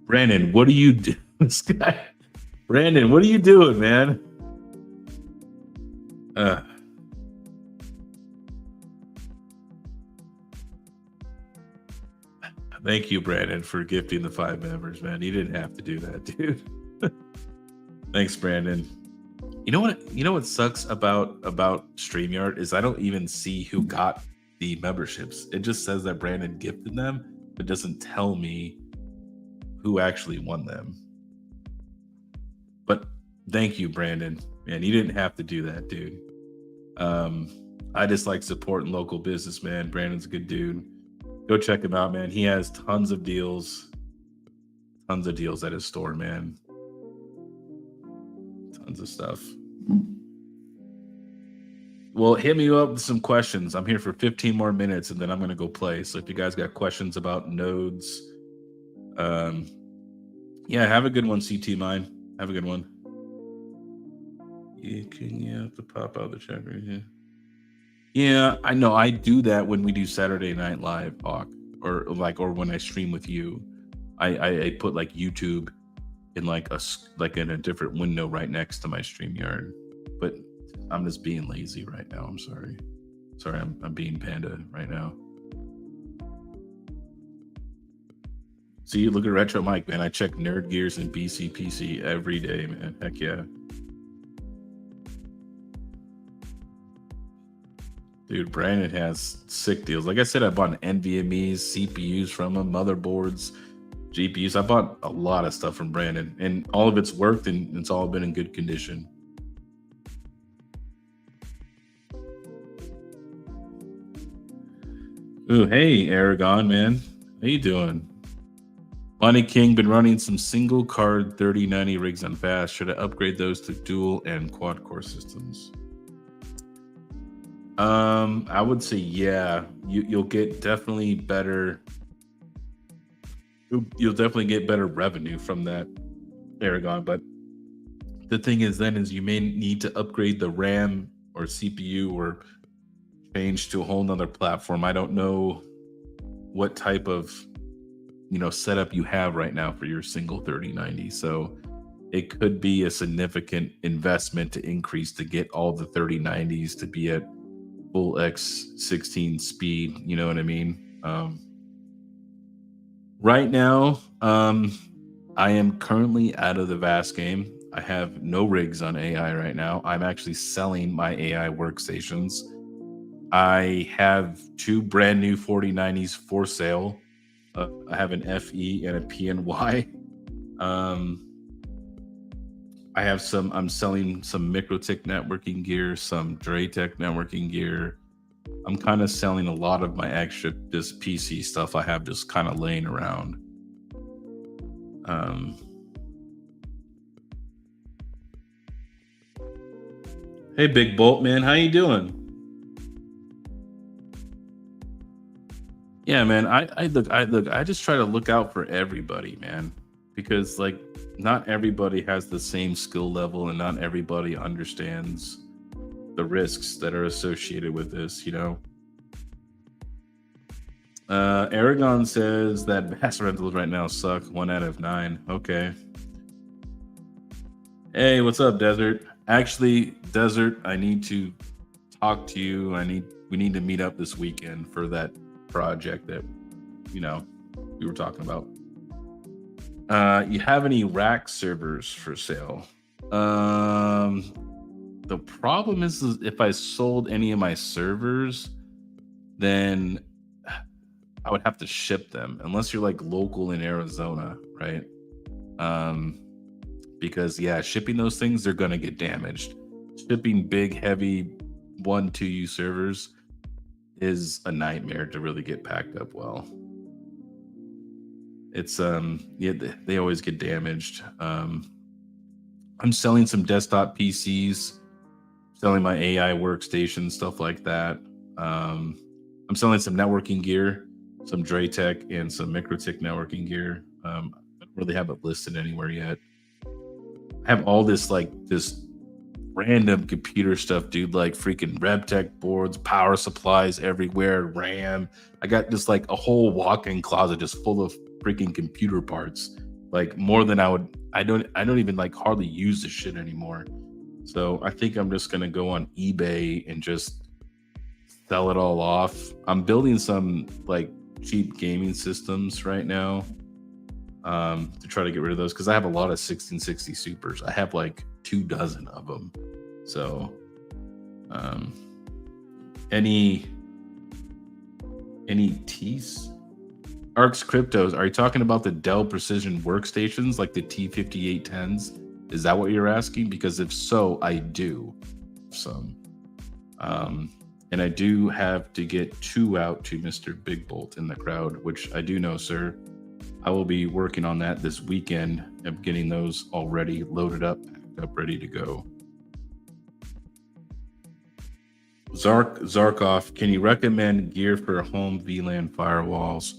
S1: Brandon, what are you doing? This guy, Brandon, what are you doing, man? Thank you, Brandon, for gifting the 5 members, man. You didn't have to do that, dude. Thanks, Brandon. You know what? You know what sucks about StreamYard is I don't even see who got the memberships. It just says that Brandon gifted them, but doesn't tell me who actually won them. But thank you, Brandon. Man, you didn't have to do that, dude. I just like supporting local business, man. Brandon's a good dude. Go check him out, man. He has tons of deals at his store, man. Tons of stuff. Well, hit me up with some questions. I'm here for 15 more minutes, and then I'm going to go play. So if you guys got questions about nodes, yeah, have a good one, CT Mine. Have a good one. You have to pop out the chat right here. Yeah, I know. I do that when we do Saturday Night Live, Hawk, or when I stream with you. I put like YouTube in like in a different window right next to my StreamYard. But I'm just being lazy right now. I'm sorry. I'm being panda right now. See, look at Retro Mike, man. I check Nerd Gears and BCPC every day, man. Heck yeah. Dude, Brandon has sick deals. Like I said, I bought NVMe's, CPUs from him, motherboards, GPUs. I bought a lot of stuff from Brandon, and all of it's worked, and it's all been in good condition. Ooh, hey, Aragon, man. How you doing? Money King, been running some single card 3090 rigs on fast. Should I upgrade those to dual and quad core systems? I would say yeah. You'll get definitely better. You'll definitely get better revenue from that, Aragon. But the thing is, then is you may need to upgrade the RAM or CPU or change to a whole nother platform. I don't know what type of setup you have right now for your single 3090. So it could be a significant investment to increase to get all the 3090s to be at full X16 speed. You know what I mean? Right now, I am currently out of the VAST game. I have no rigs on AI right now. I'm actually selling my AI workstations. I have 2 brand new 4090s for sale. I have an FE and a PNY. I'm selling some MikroTik networking gear, some Draytech networking gear. I'm kind of selling a lot of my extra just PC stuff I have just kind of laying around. Hey, Big Bolt, man, how you doing? Yeah, man, I just try to look out for everybody, man, because like not everybody has the same skill level, and not everybody understands the risks that are associated with this, Aragon says that bass rentals right now suck. 1 out of 9. Okay. Hey, what's up, Desert? Actually, Desert, I need to talk to you. We need to meet up this weekend for that project that we were talking about. You have any rack servers for sale? The problem is if I sold any of my servers, then I would have to ship them, unless you're like local in Arizona, right? Because yeah, shipping those things, they're gonna get damaged. Shipping big, heavy 1-2U servers is a nightmare to really get packed up well. It's yeah, they always get damaged. I'm selling some desktop PCs, selling my AI workstation, stuff like that. I'm selling some networking gear, some Draytech, and some MikroTik networking gear. I don't really have it listed anywhere yet. I have all this random computer stuff, dude, like freaking RevTech boards, power supplies everywhere, RAM. I got just like a whole walk-in closet just full of freaking computer parts. Like more than I don't even like hardly use this shit anymore. So I think I'm just gonna go on eBay and just sell it all off. I'm building some like cheap gaming systems right now to try to get rid of those because I have a lot of 1660 supers. I have like 24 of them. So any T's Arcs Cryptos, are you talking about the Dell Precision workstations like the T5810s? Is that what you're asking? Because if so, I do some. And I do have to get 2 out to Mr. Big Bolt in the crowd, which I do know, sir. I will be working on that this weekend of getting those already loaded up, packed up, ready to go. Zarkov, can you recommend gear for home VLAN firewalls?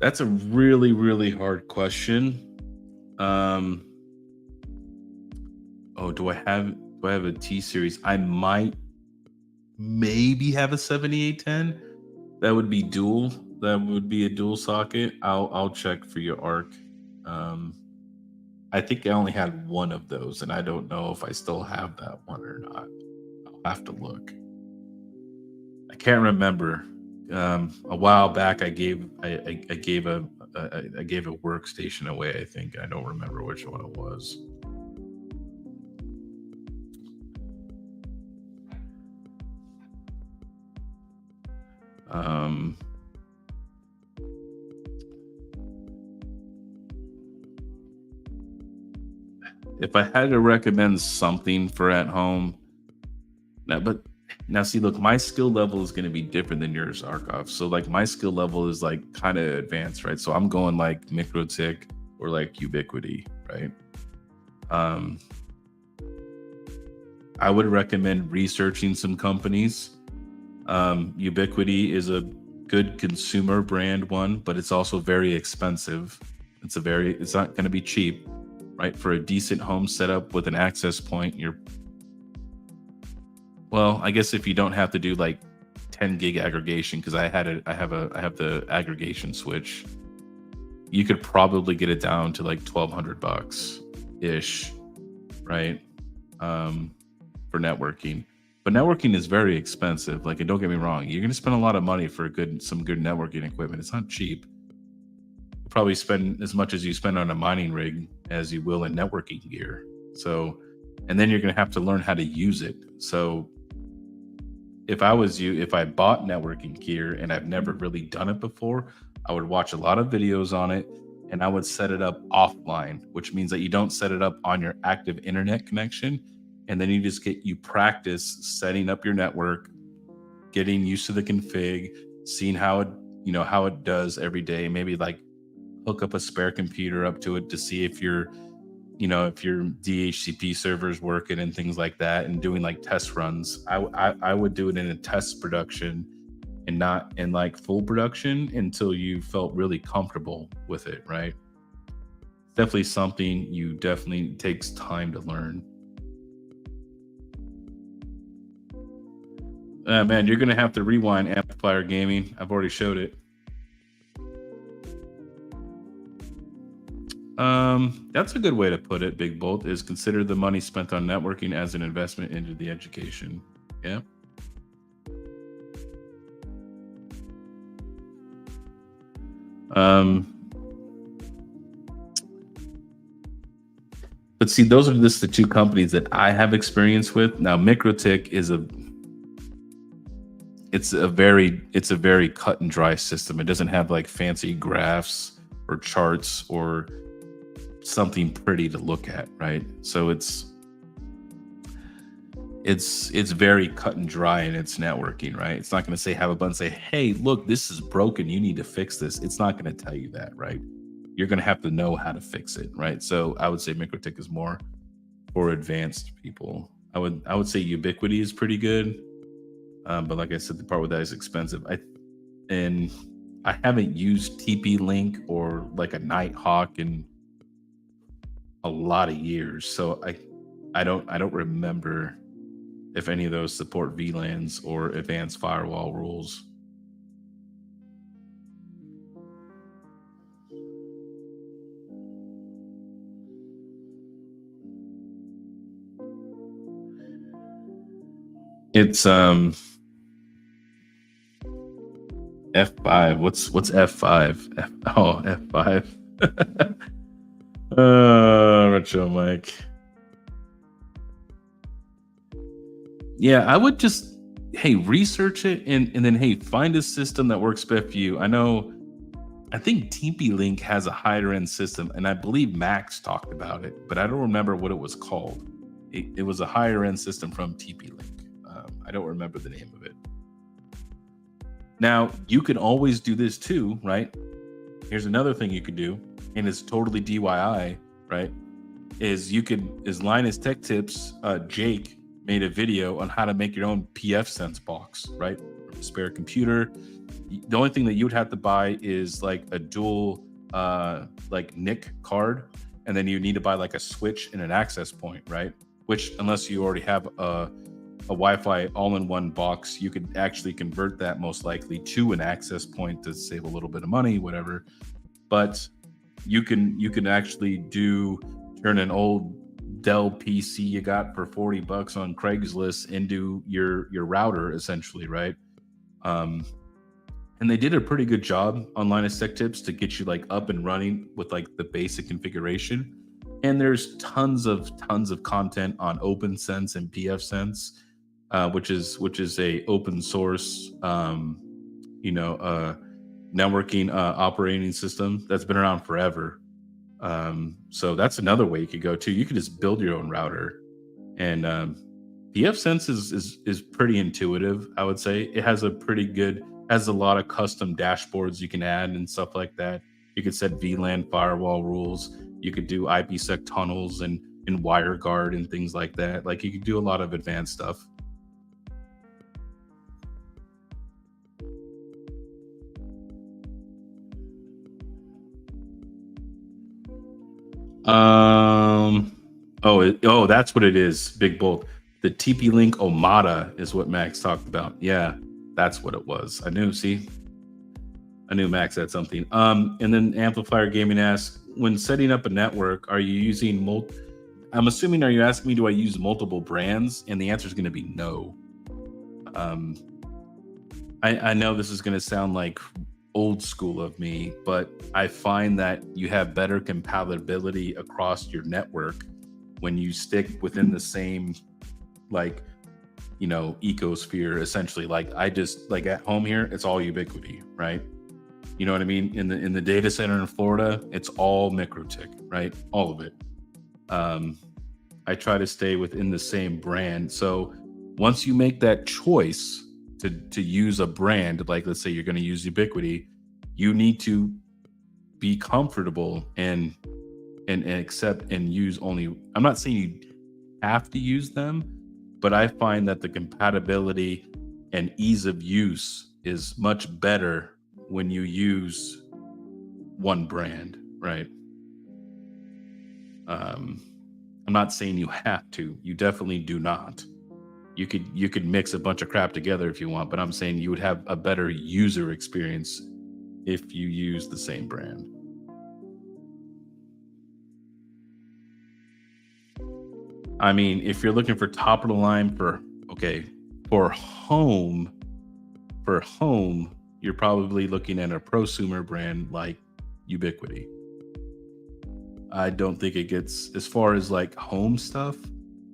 S1: That's a really, really hard question. Do I have a T series? I might maybe have a 7810. That would be dual. That would be a dual socket. I'll check for your ARC. I think I only had one of those, and I don't know if I still have that one or not. I'll have to look. I can't remember. A while back, I gave a workstation away. I think I don't remember which one it was. If I had to recommend something for at home, now see, look, my skill level is going to be different than yours, Arkhov. So like my skill level is like kind of advanced, right? So I'm going like MikroTik or like Ubiquity, right? I would recommend researching some companies. Ubiquity is a good consumer brand one, but it's also very expensive. It's not going to be cheap, right? For a decent home setup with an access point, well, I guess if you don't have to do like 10 gig aggregation, because I have the aggregation switch, you could probably get it down to like $1,200 ish, right? For networking. But networking is very expensive. Like, and don't get me wrong, you're gonna spend a lot of money for some good networking equipment. It's not cheap. You'll probably spend as much as you spend on a mining rig as you will in networking gear. So, and then you're gonna have to learn how to use it. So if I was you, if I bought networking gear and I've never really done it before, I would watch a lot of videos on it and I would set it up offline, which means that you don't set it up on your active internet connection. And then you practice setting up your network, getting used to the config, seeing how it does every day. Maybe like hook up a spare computer up to it to see if your DHCP server's working and things like that, and doing like test runs. I would do it in a test production and not in like full production until you felt really comfortable with it, right? Definitely something takes time to learn. Man, you're gonna have to rewind Amplifier Gaming. I've already showed it. That's a good way to put it, Big Bolt, is consider the money spent on networking as an investment into the education. Yeah. But see, those are just the two companies that I have experience with. Now, MikroTik is a very cut and dry system. It doesn't have like fancy graphs or charts or something pretty to look at, right? So it's very cut and dry in its networking, right? It's not going to have a button say, hey, look, this is broken, you need to fix this. It's not going to tell you that, right? You're going to have to know how to fix it, right? So I would say MikroTik is more for advanced people. I would say Ubiquity is pretty good, but like I said, the part with that is expensive. And I haven't used TP Link or like a Nighthawk in a lot of years, so I don't remember if any of those support VLANs or advanced firewall rules. It's F5. What's F5? F5. Retro Mike. Yeah, I would just research it and then find a system that works best for you. I think TP Link has a higher end system, and I believe Max talked about it, but I don't remember what it was called. It was a higher end system from TP Link. I don't remember the name of it. Now, you can always do this too, right? Here's another thing you could do, and it's totally DIY, right? Is Linus Tech Tips, Jake made a video on how to make your own pfSense box, right? From a spare computer. The only thing that you would have to buy is like a dual like NIC card, and then you need to buy like a switch and an access point, right? Which, unless you already have a Wi-Fi all-in-one box, you could actually convert that most likely to an access point to save a little bit of money, whatever. But you can actually turn an old Dell PC you got for $40 on Craigslist into your router, essentially, right? And they did a pretty good job on Linus Tech Tips to get you like up and running with like the basic configuration. And there's tons of content on OpenSense and pfSense, which is a open source, networking operating system that's been around forever. So that's another way you could go too. You could just build your own router, and pfSense is pretty intuitive. I would say it has a lot of custom dashboards you can add and stuff like that. You could set VLAN firewall rules. You could do IPsec tunnels and WireGuard and things like that. Like, you could do a lot of advanced stuff. That's what it is. Big Bolt. The TP Link Omada is what Max talked about. Yeah, that's what it was. I knew Max had something. And then Amplifier Gaming asks, when setting up a network, are you using I'm assuming, are you asking me, do I use multiple brands? And the answer is going to be no. I know this is going to sound like old school of me, but I find that you have better compatibility across your network when you stick within the same, ecosphere, essentially. Like, I just, like, at home here, it's all Ubiquity, right? You know what I mean? In the data center in Florida, it's all MikroTik, right? All of it. I try to stay within the same brand. So once you make that choice to use a brand, like, let's say you're going to use Ubiquity, you need to be comfortable and accept and use only. I'm not saying you have to use them, but I find that the compatibility and ease of use is much better when you use one brand, right? I'm not saying you have to. You definitely do not. You could mix a bunch of crap together if you want, but I'm saying you would have a better user experience if you use the same brand. I mean, if you're looking for top of the line for home, you're probably looking at a prosumer brand like Ubiquity. I don't think it gets, as far as like home stuff,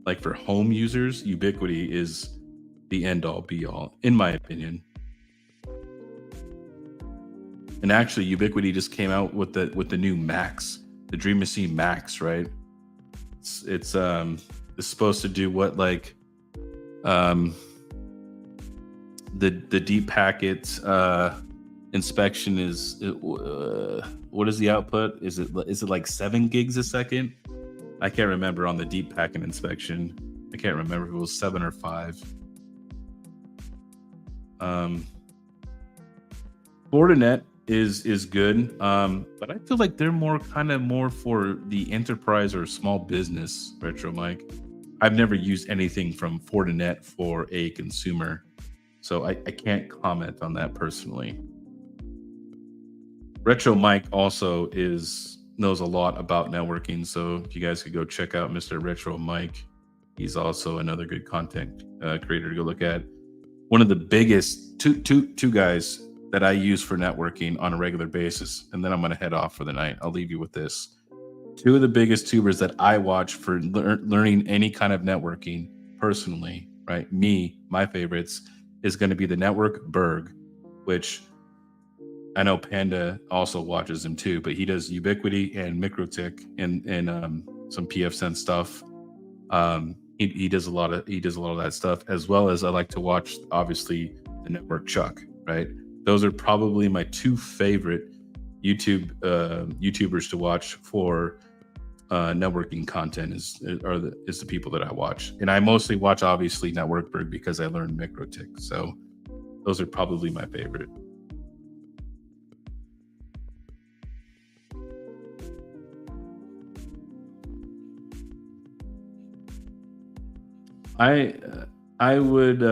S1: like for home users, Ubiquity is the end all be all, in my opinion. And actually, Ubiquity just came out with the new Max, the Dream Machine Max, right? It's supposed to do what, like, the deep packet inspection is. What is the output? Is it like 7 gigs a second? I can't remember on the deep packet inspection. I can't remember if it was 7 or 5. Fortinet is good, but I feel like they're more for the enterprise or small business. Retro Mike, I've never used anything from Fortinet for a consumer, so I can't comment on that personally. Retro Mike also knows a lot about networking, so if you guys could go check out Mr. Retro Mike, he's also another good content creator to go look at. One of the biggest two guys that I use for networking on a regular basis, and then I'm going to head off for the night. I'll leave you with this. Two of the biggest tubers that I watch for learning any kind of networking personally, right? My favorites is going to be the Network Berg, which I know Panda also watches him too, but he does Ubiquity and MikroTik and some PFSense stuff. He does a lot of that stuff, as well as I like to watch obviously the Network Chuck, right? Those are probably my two favorite YouTubers to watch for networking content is the people that I watch. And I mostly watch obviously Network Berg because I learned MikroTik. So those are probably my favorite. I would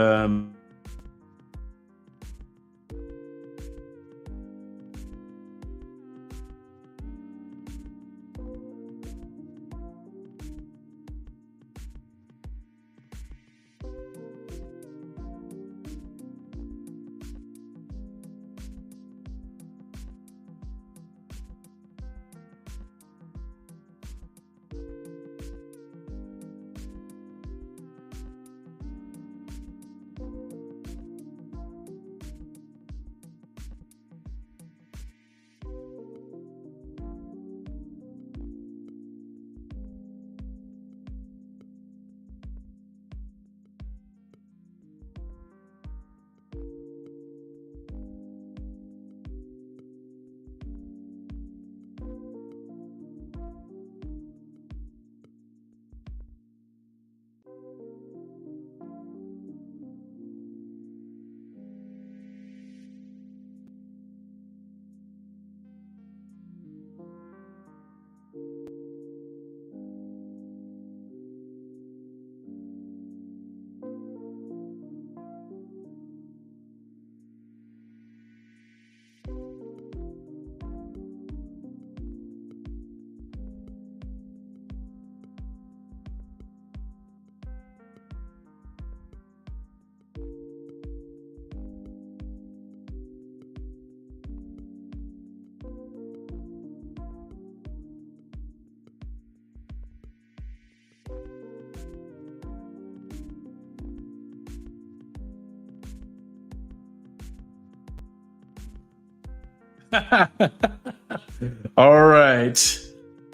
S1: All right.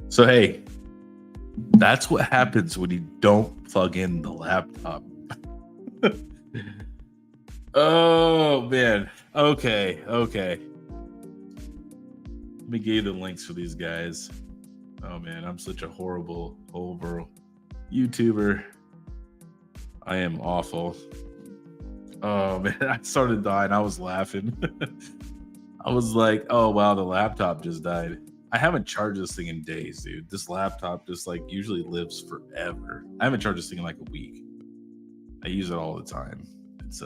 S1: So hey, that's what happens when you don't plug in the laptop. Oh man. Okay. Let me give you the links for these guys. Oh man, I'm such a horrible YouTuber. I am awful. Oh man, I started dying. I was laughing. I was like, oh wow, the laptop just died. I haven't charged this thing in days, dude. This laptop just like usually lives forever. I haven't charged this thing in like a week. I use it all the time. It's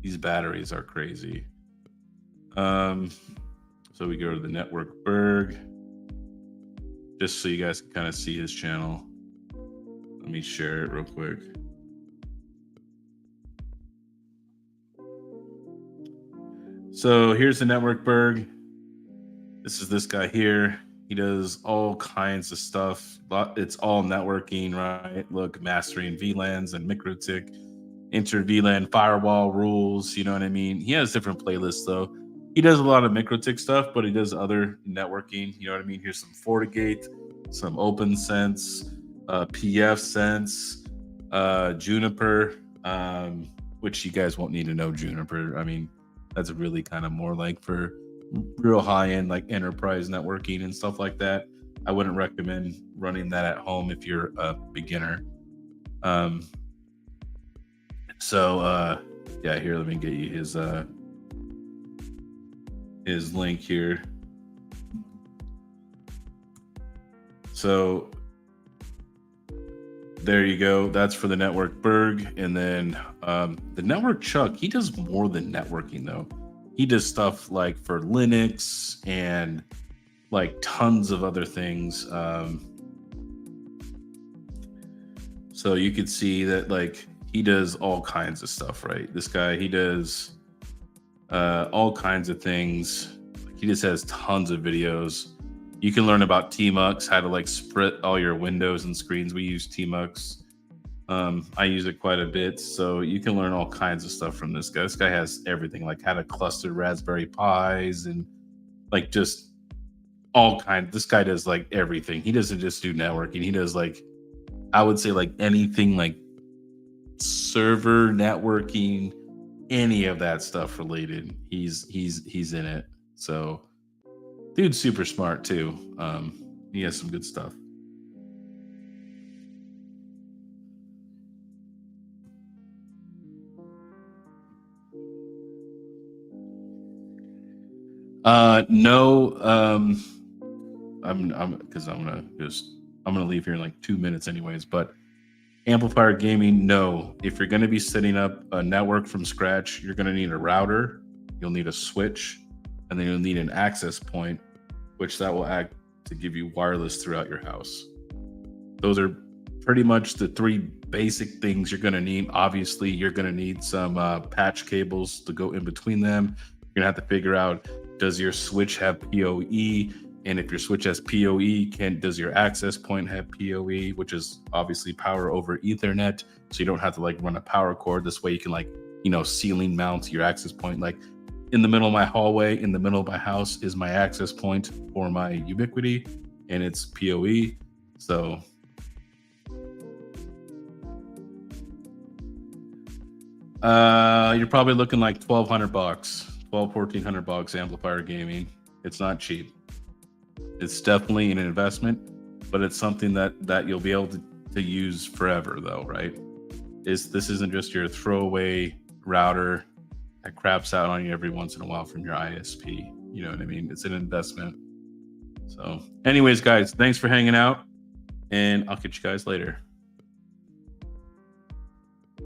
S1: these batteries are crazy. So we go to the Network Berg, just so you guys can kind of see his channel. Let me share it real quick. So here's the Network Berg. This is this guy here. He does all kinds of stuff. It's all networking, right? Look, mastering VLANs and MikroTik, inter VLAN firewall rules. You know what I mean? He has different playlists though. He does a lot of MikroTik stuff, but he does other networking. You know what I mean? Here's some FortiGate, some OpenSense, PFSense, Juniper, which you guys won't need to know Juniper. I mean, that's really kind of more like for real high-end like enterprise networking and stuff like that. I wouldn't recommend running that at home if you're a beginner. Um, yeah, here, let me get you his link here. So there you go. That's for the Network Berg. And then the Network Chuck, he does more than networking though. He does stuff like for Linux and like tons of other things. So you could see that like he does all kinds of stuff, right? This guy, he does all kinds of things. He just has tons of videos. You can learn about tmux, how to like split all your windows and screens. We use tmux. I use it quite a bit, so you can learn all kinds of stuff from this guy. This guy has everything, like how to cluster Raspberry Pis and like just all kinds. This guy does like everything. He doesn't just do networking. He does like, I would say like anything like server networking, any of that stuff related. He's in it. So dude's super smart too. He has some good stuff. No, I'm because I'm gonna leave here in like 2 minutes anyways. But amplifier gaming, no. If you're gonna be setting up a network from scratch, you're gonna need a router, you'll need a switch, and then you'll need an access point, which that will act to give you wireless throughout your house. Those are pretty much the three basic things you're going to need. Obviously, you're going to need some patch cables to go in between them. You're going to have to figure out, does your switch have PoE? And if your switch has PoE, does your access point have PoE, which is obviously power over Ethernet? So you don't have to like run a power cord. This way you can like, ceiling mount your access point. Like in the middle of my hallway, in the middle of my house is my access point for my Ubiquiti, and it's PoE. So you're probably looking like $1,200, $1,1400 amplifier gaming. It's not cheap. It's definitely an investment, but it's something that you'll be able to use forever though, right? This isn't just your throwaway router that craps out on you every once in a while from your ISP. You know what I mean? It's an investment. So anyways, guys, thanks for hanging out, and I'll catch you guys later.